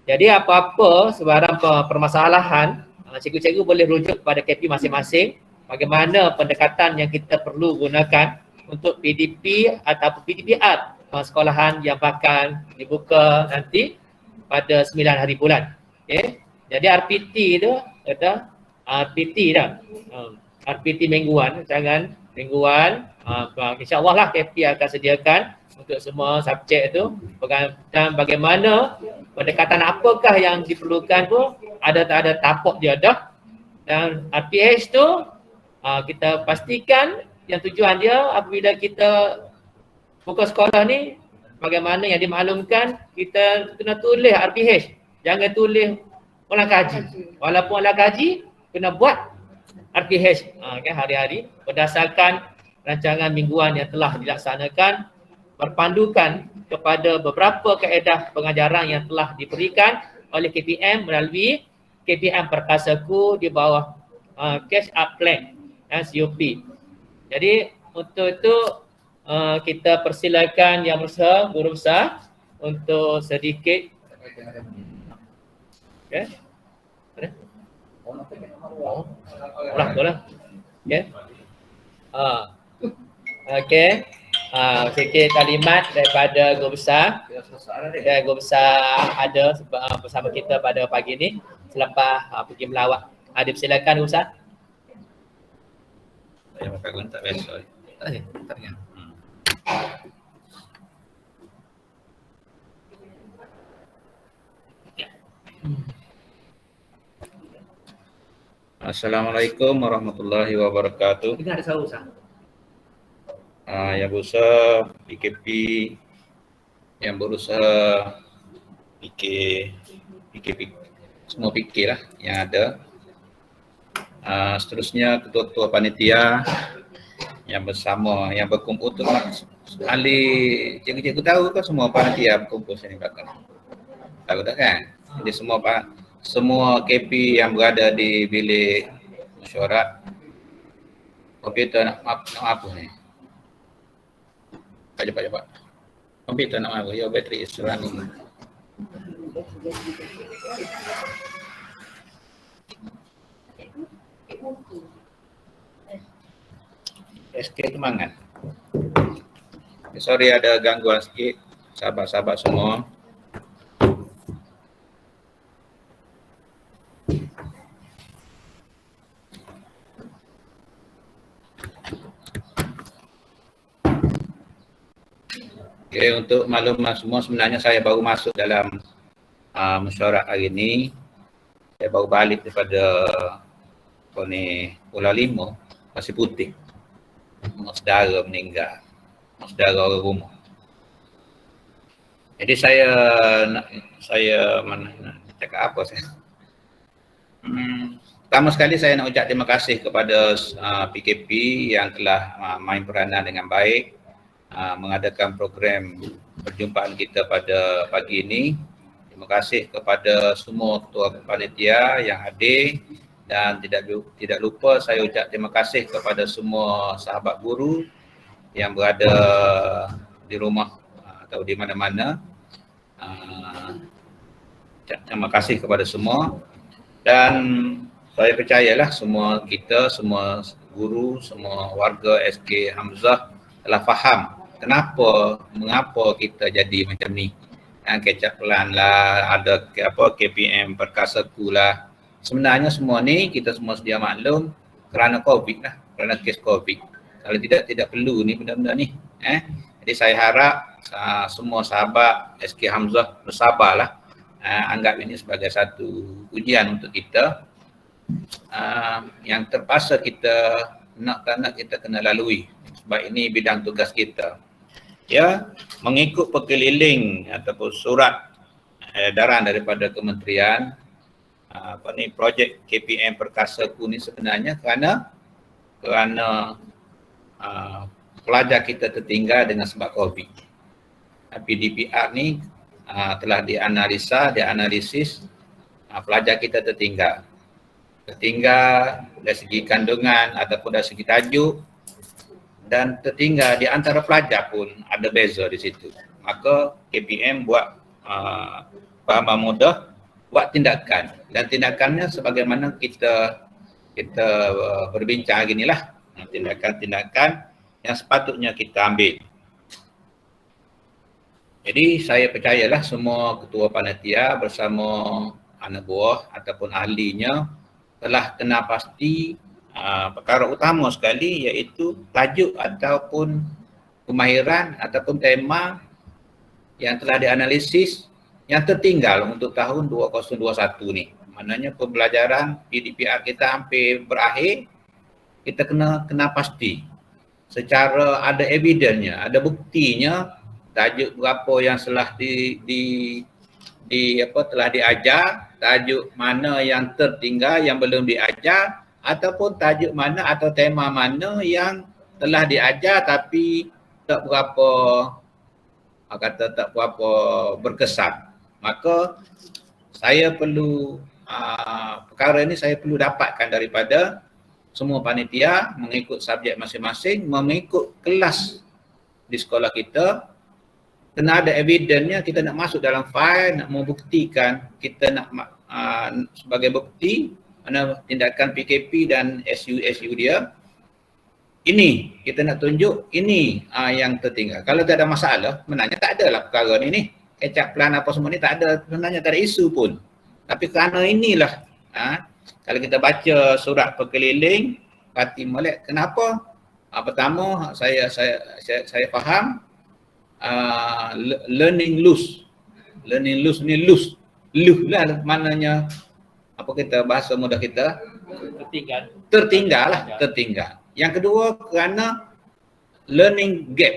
Jadi apa-apa sebarang permasalahan, cikgu-cikgu boleh rujuk kepada KP masing-masing bagaimana pendekatan yang kita perlu gunakan untuk PDP ataupun PDPR sekolahan yang bakal dibuka nanti pada 9 hari bulan. Okey. Jadi RPT tu kata RPT dah. RPT mingguan, jangan mingguan. InsyaAllah lah KP akan sediakan untuk semua subjek tu. Dan bagaimana pendekatan apakah yang diperlukan tu, ada tapak dia dah. Dan RPH tu kita pastikan yang tujuan dia apabila kita buka sekolah ni, bagaimana yang dimaklumkan, kita kena tulis RPH. Jangan tulis ulang kaji. Walaupun ulang kaji, kena buat RPH hari-hari berdasarkan rancangan mingguan yang telah dilaksanakan, berpandukan kepada beberapa kaedah pengajaran yang telah diberikan oleh KPM melalui KPM Perkasaku di bawah Catch Up Plan dan COP. Jadi untuk itu kita persilakan Yang Besar, Guru Besar untuk sedikit Boleh. Okey. Sedikit kalimat daripada Guru Besar. Dan Guru Besar ada bersama kita pada pagi ini selepas pergi melawat. Dipersilakan Guru Besar. Saya pakai guna tak biasa. Tak ingat. Assalamualaikum warahmatullahi wabarakatuh. Dengar ada suara Ustaz. Yang berusaha PKP, yang berusaha PKP, semua PK lah yang ada. Seterusnya ketua-ketua panitia yang bersama, yang berkumpul tu ahli cikgu-cikgu tahu kan semua panitia berkumpul sini belakang. Tahu tak kan? Jadi semua KP yang berada di bilik mesyuarat, komputer nak apa ni? Cepat. Komputer nak apa? Your battery is running. SK Kemangan. Sorry ada gangguan sikit. Sahabat-sahabat semua. Okay, untuk maklumat semua, sebenarnya saya baru masuk dalam mesyuarat hari ini. Saya baru balik daripada Pulau Limau, Pasir Putih. Saudara meninggal, saudara orang rumah. Jadi saya nak cakap apa saya? Pertama sekali saya nak ucap terima kasih kepada PKP yang telah main peranan dengan baik, mengadakan program perjumpaan kita pada pagi ini. Terima kasih kepada semua ketua panitia yang hadir dan tidak lupa saya ucap terima kasih kepada semua sahabat guru yang berada di rumah atau di mana-mana. Terima kasih kepada semua dan saya percayalah semua kita, semua guru, semua warga SK Hamzah telah faham mengapa kita jadi macam ni. Kecap pelan lah, ada KPM Perkasaku lah. Sebenarnya semua ni kita semua sedia maklum kerana COVID lah, kerana kes COVID. Kalau tidak perlu ni benda-benda ni. Jadi saya harap semua sahabat SK Hamzah bersabarlah. Anggap ini sebagai satu ujian untuk kita. Yang terpaksa kita nak kita kena lalui sebab ini bidang tugas kita. Ya, mengikut perkeliling ataupun surat edaran daripada kementerian, projek KPM Perkasaku ni sebenarnya kerana pelajar kita tertinggal dengan sebab COVID. PDPR ni telah dianalisis, pelajar kita tertinggal dari segi kandungan ataupun dari segi tajuk, dan tertinggal di antara pelajar pun ada beza di situ. Maka KPM buat faham mudah, buat tindakan, dan tindakannya sebagaimana kita berbincang ginilah, tindakan-tindakan yang sepatutnya kita ambil. Jadi saya percayalah semua ketua panitia bersama anak buah ataupun ahlinya telah kena pasti perkara utama sekali, iaitu tajuk ataupun kemahiran ataupun tema yang telah dianalisis yang tertinggal untuk tahun 2021 ni. Maknanya pembelajaran PDPR kita hampir berakhir, kita kena pasti secara ada evidennya, ada buktinya, tajuk berapa yang telah telah diajar, tajuk mana yang tertinggal yang belum diajar, ataupun tajuk mana atau tema mana yang telah diajar tapi tak berapa berkesan. Maka saya perlu perkara ini saya perlu dapatkan daripada semua panitia mengikut subjek masing-masing, mengikut kelas di sekolah kita. Kena ada evidennya, kita nak masuk dalam file, nak membuktikan, kita nak sebagai bukti mana tindakan PKP dan SU dia. Ini kita nak tunjuk, ini yang tertinggal. Kalau tak ada masalah, sebenarnya tak ada lah perkara ni. Kecap plan apa semua ni tak ada, sebenarnya tak ada isu pun. Tapi kerana inilah, kalau kita baca surat perkeliling Parti Molek, kenapa? Pertama, saya faham learning loss ni loose lah maknanya, apa kita bahasa mudah kita, tertinggal. Yang kedua, kerana learning gap,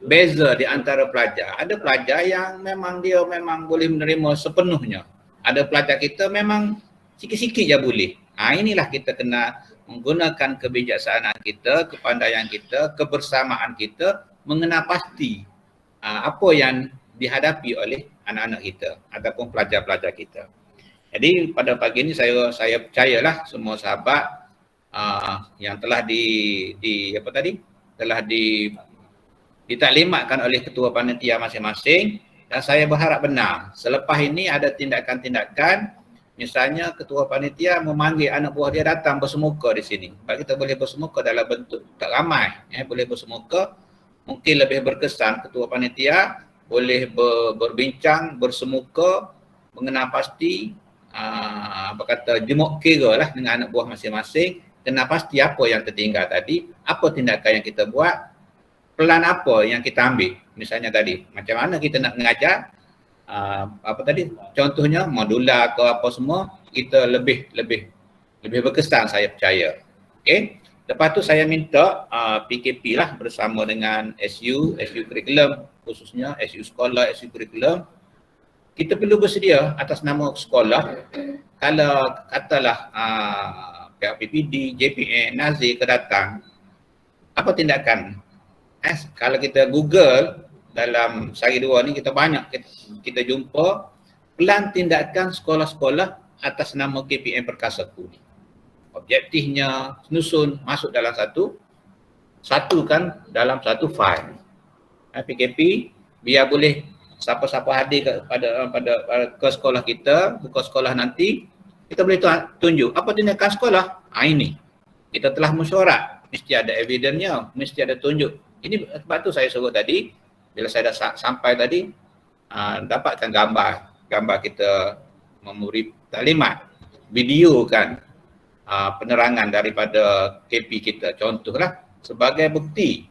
beza di antara pelajar. Ada pelajar yang memang dia boleh menerima sepenuhnya. Ada pelajar kita memang sikit-sikit je boleh. Inilah kita kena menggunakan kebijaksanaan kita, kepandaian kita, kebersamaan kita, mengenal pasti apa yang dihadapi oleh anak-anak kita ataupun pelajar-pelajar kita. Jadi pada pagi ini saya percayalah semua sahabat yang telah telah ditaklimatkan oleh ketua panitia masing-masing, dan saya berharap benar selepas ini ada tindakan-tindakan, misalnya ketua panitia memanggil anak buah dia datang bersemuka di sini. Sebab kita boleh bersemuka dalam bentuk tak ramai, boleh bersemuka, mungkin lebih berkesan ketua panitia boleh berbincang, bersemuka, mengenal pasti jemuk kira lah dengan anak buah masing-masing, kena pasti apa yang tertinggal tadi, apa tindakan yang kita buat, pelan apa yang kita ambil. Misalnya tadi, macam mana kita nak mengajar, contohnya modular ke apa semua, kita lebih berkesan, saya percaya. Okey. Lepas tu saya minta PKP lah bersama dengan SU kurikulum, khususnya SU sekolah, SU kurikulum. Kita perlu bersedia atas nama sekolah, kalau katalah pihak PPD, JPN, Nazir ke datang, apa tindakan? Kalau kita Google dalam sehari dua ni, kita banyak kita jumpa pelan tindakan sekolah-sekolah atas nama KPM Perkasaku ni. Objektifnya susun masuk dalam satukan dalam satu file. PKP biar boleh siapa-siapa hadir ke sekolah kita, buka sekolah nanti, kita boleh tunjuk apa tindakan sekolah. Ini kita telah mesyuarat, mesti ada evidennya, mesti ada tunjuk. Ini sebab tu saya suruh tadi, bila saya dah sampai tadi, dapatkan gambar kita memberi taklimat, video kan penerangan daripada KP kita, contohlah sebagai bukti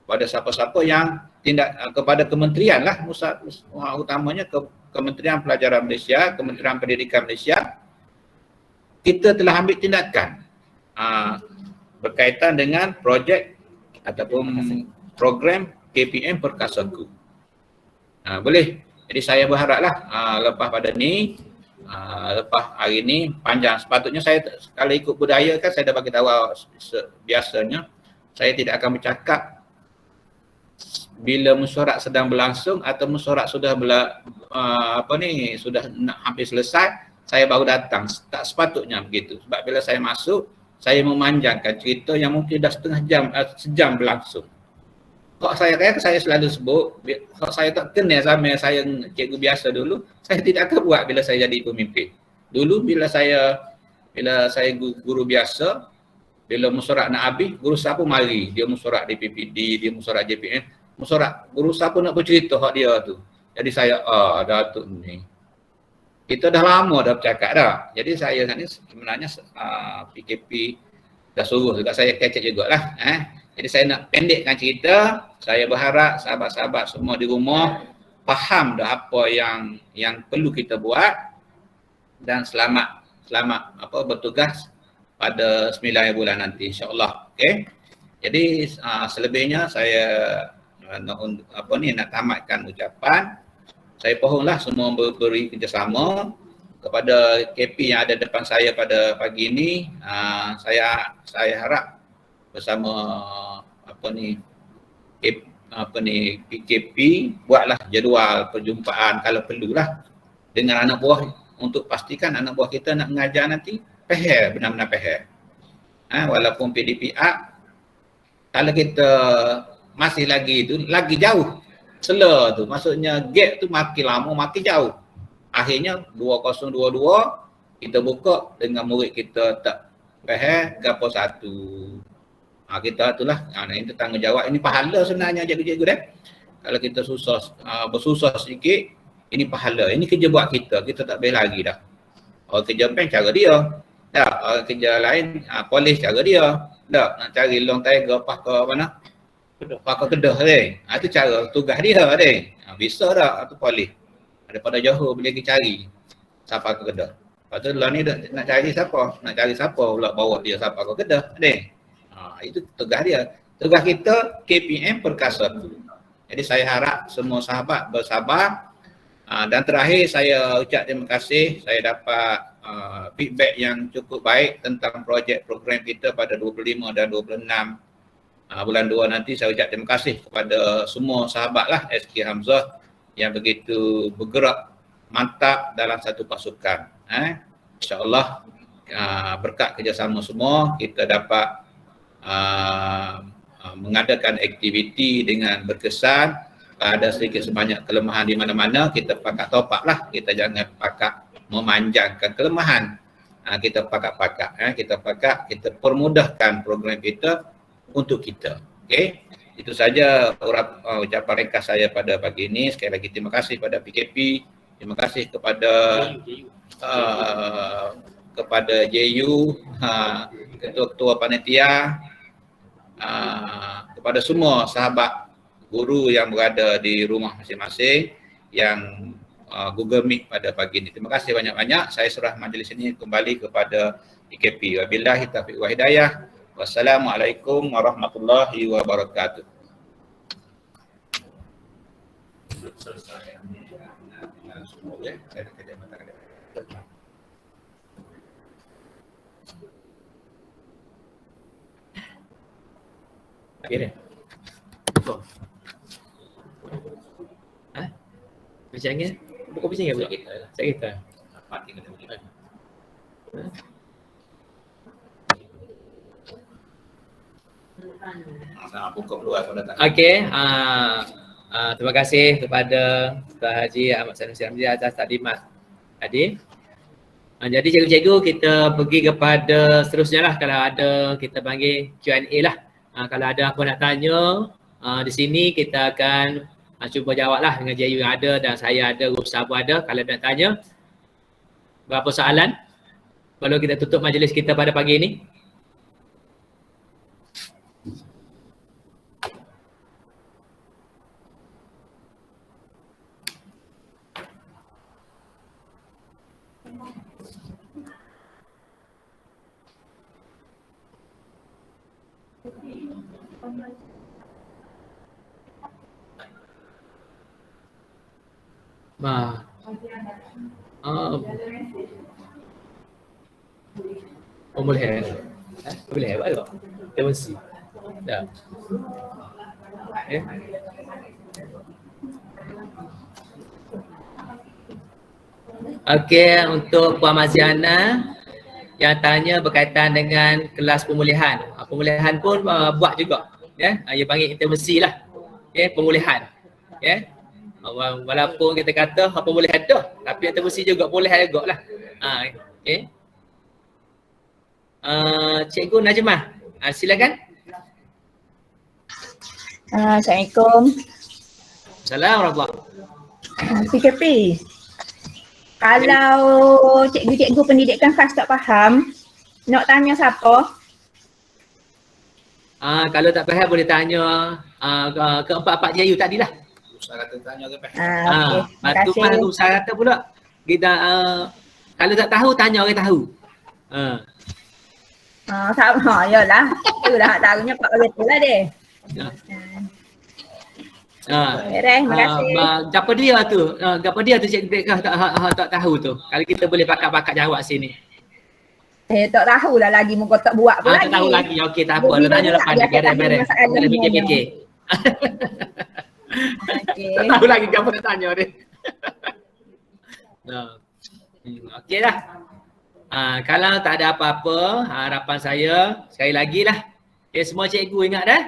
pada siapa-siapa yang kepada kementerian lah, utamanya Kementerian Pelajaran Malaysia, Kementerian Pendidikan Malaysia, kita telah ambil tindakan. berkaitan dengan projek ataupun program KPM Perkasaku. Boleh. Jadi saya berharaplah lepas pada ni, lepas hari ni panjang. Sepatutnya saya kalau ikut budaya kan saya dah bagi tahu biasanya saya tidak akan bercakap bila mesyuarat sedang berlangsung atau mesyuarat sudah sudah nak hampir selesai, saya baru datang. Tak sepatutnya begitu. Sebab bila saya masuk, saya memanjangkan cerita yang mungkin dah sejam berlangsung. Kalau saya selalu sebut, kalau saya tak kenal sama saya cikgu biasa dulu, saya tidak akan buat bila saya jadi pemimpin. Dulu bila saya guru biasa, bila mesyuarat nak habis, guru siapa mari. Dia mesyuarat di PPD, dia mesyuarat JPM, mesyuarat guru siapa nak bercerita hak dia tu. Jadi saya, Datuk ni. Kita dah lama dah bercakap dah. Jadi saya ni sebenarnya PKP dah suruh juga saya kecek jugalah. Jadi saya nak pendekkan cerita. Saya berharap sahabat-sahabat semua di rumah faham dah apa yang perlu kita buat dan selamat bertugas pada 9 bulan nanti insya-Allah. Okey. Jadi selebihnya saya nak tamatkan ucapan. Saya pohonlah semua beri kerjasama kepada KP yang ada depan saya pada pagi ini. Saya harap bersama PKP buatlah jadual perjumpaan kalau perlulah dengan anak buah untuk pastikan anak buah kita nak mengajar nanti benar-benar faham. Walaupun PDPR kalau kita masih lagi jauh sela tu, maksudnya gap tu makin lama makin jauh. Akhirnya 2022 kita buka dengan murid kita tak faham gapo satu. Kita itulah ini tanggungjawab, ini pahala sebenarnya cikgu-cikgu dah. Kalau kita bersusah sikit, ini pahala, ini kerja buat kita tak boleh lagi dah. Orang kerja bank cara dia. Tak, orang kerja lain polis cara dia. Tak, nak cari long tiger pakai mana? Pakai Kedah deh. Itu cara tugas dia deh. Bisa dah tu polis. Daripada Johor boleh pergi cari siapa ke Kedah. Lepas tu lah ni nak cari siapa? Nak cari siapa pula bawa dia siapa ke Kedah deh. Itu tugas dia. Tugas kita KPM Perkasaku. Jadi saya harap semua sahabat bersabar. Dan terakhir saya ucap terima kasih. Saya dapat feedback yang cukup baik tentang projek program kita pada 25 dan 26 bulan 2 nanti. Saya ucap terima kasih kepada semua sahabat lah SK Hamzah yang begitu bergerak mantap dalam satu pasukan. InsyaAllah berkat kerjasama semua kita dapat mengadakan aktiviti dengan berkesan. Ada sedikit sebanyak kelemahan di mana-mana, kita pakat topak lah. Kita jangan pakat memanjangkan kelemahan. Kita pakat-pakat. Kita permudahkan program kita untuk kita. Okey. Itu saja ucapan ringkas saya pada pagi ini. Sekali lagi terima kasih kepada PKP. Terima kasih kepada JU, ketua-ketua panitia, kepada semua sahabat guru yang berada di rumah masing-masing yang Google Meet pada pagi ini. Terima kasih banyak-banyak. Saya serah majlis ini kembali kepada PKP. Wabillahi taufiq wa hidayah. Wassalamualaikum warahmatullahi wabarakatuh. Akhirnya. Bincangnya? Bukan bincangnya pula? Saya kita. Okey, terima kasih kepada Tuan Haji Ahmad Sanusi Hamdi atas takdimat tadi. Jadi cikgu-cikgu kita pergi kepada seterusnya lah. Kalau ada kita panggil Q&A lah. Kalau ada apa nak tanya di sini kita akan cuba jawab lah dengan JU yang ada dan saya ada, Guru Sabu ada. Kalau nak tanya berapa soalan kalau kita tutup majlis kita pada pagi ini. Boleh. Boleh buat tak? Intervensi. Dah. Okey, untuk Puan Maziana yang tanya berkaitan dengan kelas pemulihan. Pemulihan pun buat juga. Ya, dia panggil intervensi lah. Pemulihan. Walaupun kita kata pemulihan tu, tapi intervensi juga boleh juga lah. Cikgu Najmah, silakan. Assalamualaikum. Assalamualaikum. PKP. Kalau cikgu-cikgu pendidikan khas tak faham, nak tanya siapa? Kalau tak faham boleh tanya ke empat-empat JU tadilah. Saya kata tanya ke Okey. Lepas tu kan aku saya kata pula kita kalau tak tahu tanya orang tahu. Sama, yalah. Itulah tahunya Pak betul lah deh. Terima kasih. Apa dia tu? Apa dia tu cikgu Bekah tak tahu tu. Kalau kita boleh pakat-pakat jawab sini. Tak tahulah lagi muka tak buat pun lagi. Tak tahu lagi. Okey tak apa. Lu tanya lepas ni beres-beres. Ada fikir-fikir. Tak tahu lagi apa nak tanya dia. Okey dah. Kalau tak ada apa-apa, harapan saya sekali lagi lah. Semua cikgu ingat dah.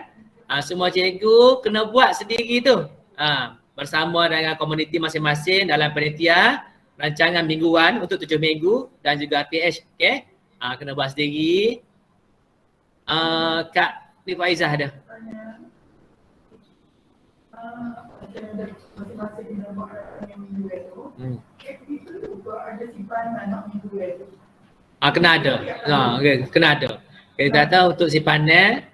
Semua cikgu kena buat sendiri tu. Bersama dengan komuniti masing-masing dalam panitia rancangan mingguan untuk 7 minggu dan juga PH. Okay? Kena buat sendiri. Kak ni Faizah ada. Kena ada. Okay, kena ada. Kita kata untuk simpanan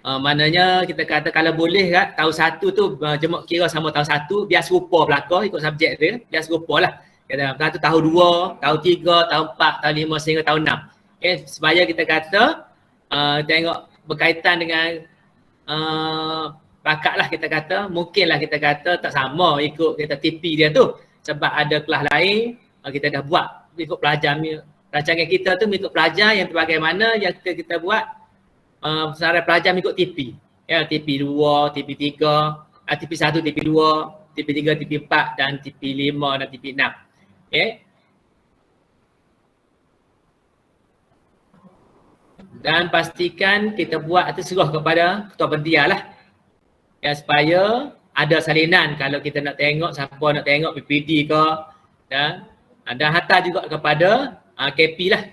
maknanya kita kata kalau boleh kat tahun 1 tu jemuk kira sama tahun 1 biar serupa belaka ikut subjek dia biar serupa lah. Kata tahun 2, tahun 3, tahun 4, tahun 5 sehingga tahun 6. Okay, supaya kita kata tengok berkaitan dengan bakat lah kita kata, mungkinlah kita kata tak sama ikut kita TP dia tu sebab ada kelas lain kita dah buat ikut pelajar rancangan kita tu ikut pelajar yang bagaimana yang kita buat secara pelajar ikut TP. Ya, TP 2, TP 3, TP 1, TP 2, TP 3, TP 4 dan TP 5 dan TP 6. Okay. Dan pastikan kita buat itu serah kepada ketua pendia lah. Ya, supaya ada salinan kalau kita nak tengok siapa nak tengok PPD ke dan hantar juga kepada KP lah.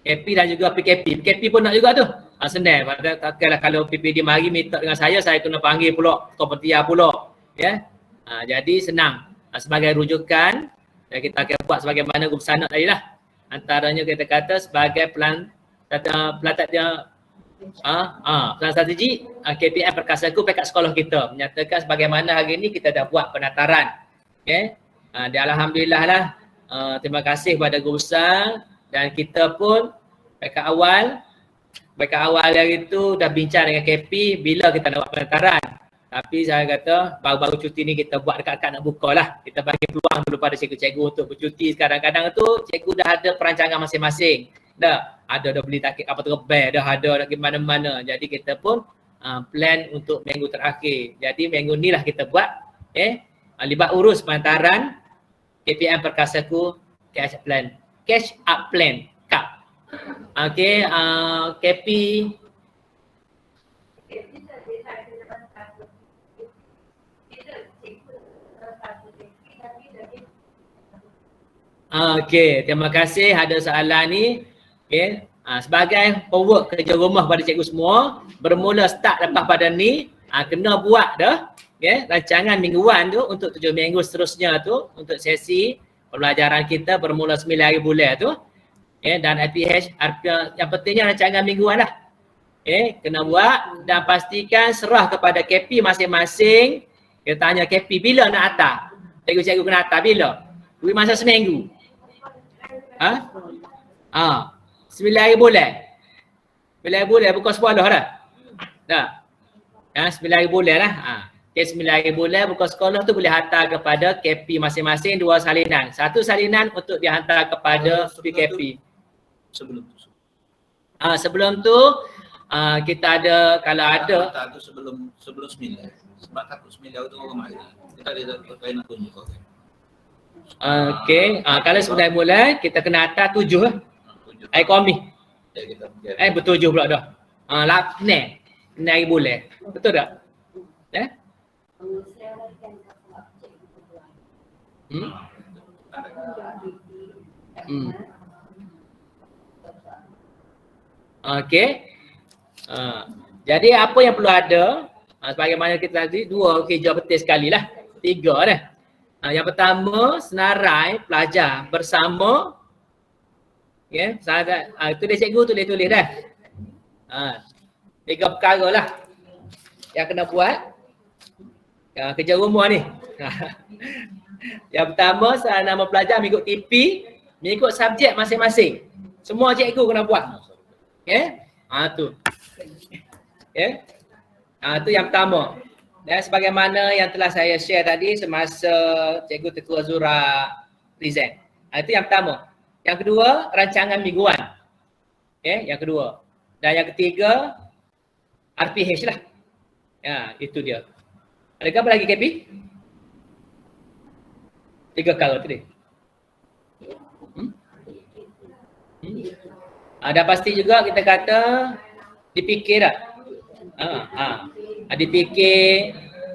KP dan juga PKP. PKP pun nak juga tu. Senang. Takkanlah kalau PPD mari minta dengan saya kena panggil pula ketua pendia pula. Ya. Jadi senang. Sebagai rujukan yang kita akan buat sebagaimana guru sanad tadi lah. Antaranya kita kata sebagai plan strategi KPM Perkasaku pekat sekolah kita menyatakan sebagaimana hari ini kita dah buat penataran. Okay. Alhamdulillah lah. Terima kasih kepada guru besar dan kita pun pekat awal hari itu dah bincang dengan KP bila kita nak buat penataran. Tapi saya kata baru-baru cuti ni kita buat dekat-dekat nak buka lah. Kita bagi peluang dulu pada cikgu-cikgu untuk bercuti. Kadang-kadang tu cikgu dah ada perancangan masing-masing. Dah beli takik apa terbang, dah ada pergi mana-mana. Jadi kita pun plan untuk minggu terakhir. Jadi minggu ni lah kita buat libat urus penantaran KPM Perkasaku Cash Up Plan CAP. Okey, KP okey, terima kasih ada soalan ni. Okey, sebagai homework kerja rumah pada cikgu semua, bermula start lepas pada ni, kena buat dah. Okey, rancangan mingguan tu untuk 7 minggu seterusnya tu untuk sesi pembelajaran kita bermula 9 hari bulan tu. Okey, dan IPH yang pentingnya rancangan mingguan lah. Okey, kena buat dan pastikan serah kepada KP masing-masing. Kita tanya KP bila nak hantar? Cikgu-cikgu kena hantar bila? Beri masa seminggu. 9 hari bulan. 9 hari bulan bukan 10 dah. Dah. Yang 9 bulan lah. Okay, 9 bulan buka sekolah tu boleh hantar kepada KP masing-masing 2 salinan. 1 salinan untuk dihantar kepada PKP. Sebelum tu kita ada, kalau ada tu sebelum 9. Sebab takut 9 tu orang mari. Kita ada kena tunjuk. Okey, kalau 9 bulan kita kena hantar 7 lah. Komi. Betul 7 pula dah. Ni 9 bulan. Betul tak? Okey. Jadi apa yang perlu ada, sebagaimana kita tadi, 2 kerja betul sekali lah. 3 dah. Yang pertama, senarai pelajar bersama. Okay, tulis cikgu, tulis dah. 3 perkara lah yang kena buat. Kerja rumah ni. Yang pertama, nama pelajar mengikut TP, mengikut subjek masing-masing. Semua cikgu kena buat. Okay? Tu. Okay? Tu yang pertama. Dan sebagaimana yang telah saya share tadi semasa Cikgu Tengku Azura present. Itu yang pertama. Yang kedua, rancangan mingguan. Okay? Yang kedua. Dan yang ketiga, RPH lah. Itu dia. Adakah apa lagi KP? 3 perkara tu dia. Dah pasti juga kita kata dipikir tak?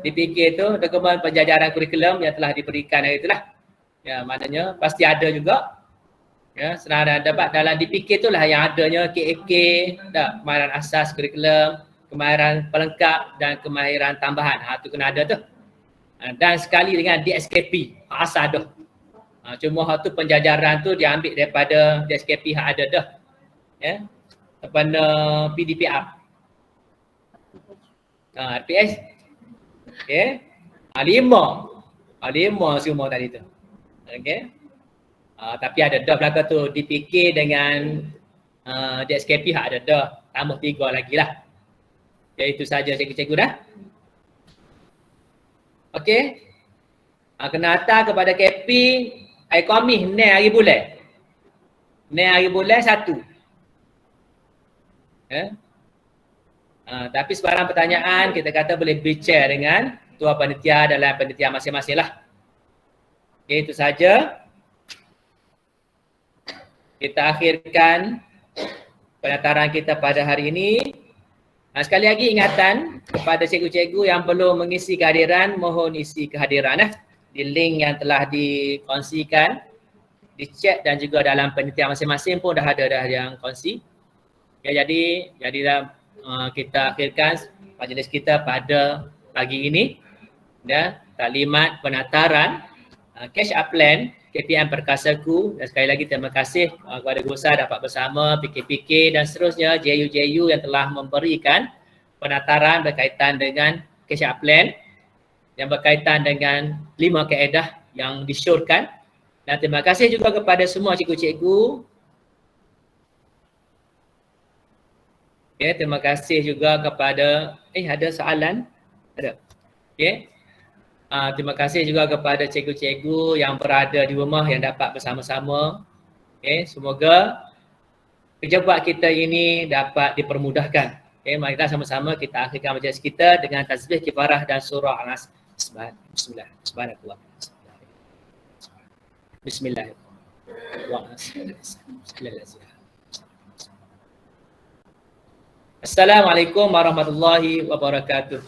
Dipikir tu dokumen penjajaran kurikulum yang telah diberikan hari itulah. Ya, maknanya pasti ada juga. Ya, senarai dapat dalam dipikir itulah yang adanya KAK, kemahiran asas kurikulum, kemahiran pelengkap dan kemahiran tambahan. Tu kena ada tu. Dan sekali dengan DSKP, asas dah. Cuma tu penjajaran tu diambil daripada DSKP hak ada dah. Ya. Daripada PDPR. RPS. Okay. 5 semua tadi tu. Okay. Tapi ada dah belakang tu dipikir dengan DSKP hak ada dah. Tambah 3 lagi lah. Okay, itu saja cikgu-cikgu dah. Okay. Kena hantar kepada KP Komi ni hari bulan. Ni hari bulan 1. Tapi sebarang pertanyaan kita kata boleh berbicara dengan tuan panitia dalam panitia masing-masing lah. Okay, itu saja. Kita akhirkan pendaftaran kita pada hari ini. Sekali lagi ingatan kepada cikgu-cikgu yang belum mengisi kehadiran, mohon isi kehadiran di link yang telah dikongsikan, dicek dan juga dalam panitia masing-masing pun dah ada yang kongsi. Ya, jadi kita akhirkan majlis kita pada pagi ini. Ya, taklimat penataran cash up plan KPM Perkasaku, dan sekali lagi terima kasih kepada Guru Besar dapat bersama PKPK dan seterusnya JU-JU yang telah memberikan penataran berkaitan dengan cash up plan yang berkaitan dengan 5 kaedah yang disyorkan. Dan terima kasih juga kepada semua cikgu-cikgu. Okay, terima kasih juga kepada ada soalan? Ada. Okay. Terima kasih juga kepada cikgu-cikgu yang berada di rumah yang dapat bersama-sama. Okay, semoga kerja buat kita ini dapat dipermudahkan. Okay, mari kita sama-sama kita akhirkan majlis kita dengan tasbih kifarah dan surah Al-Nas. Bismillah. Subhanallah. Bismillahirrahmanirrahim. Assalamualaikum warahmatullahi wabarakatuh.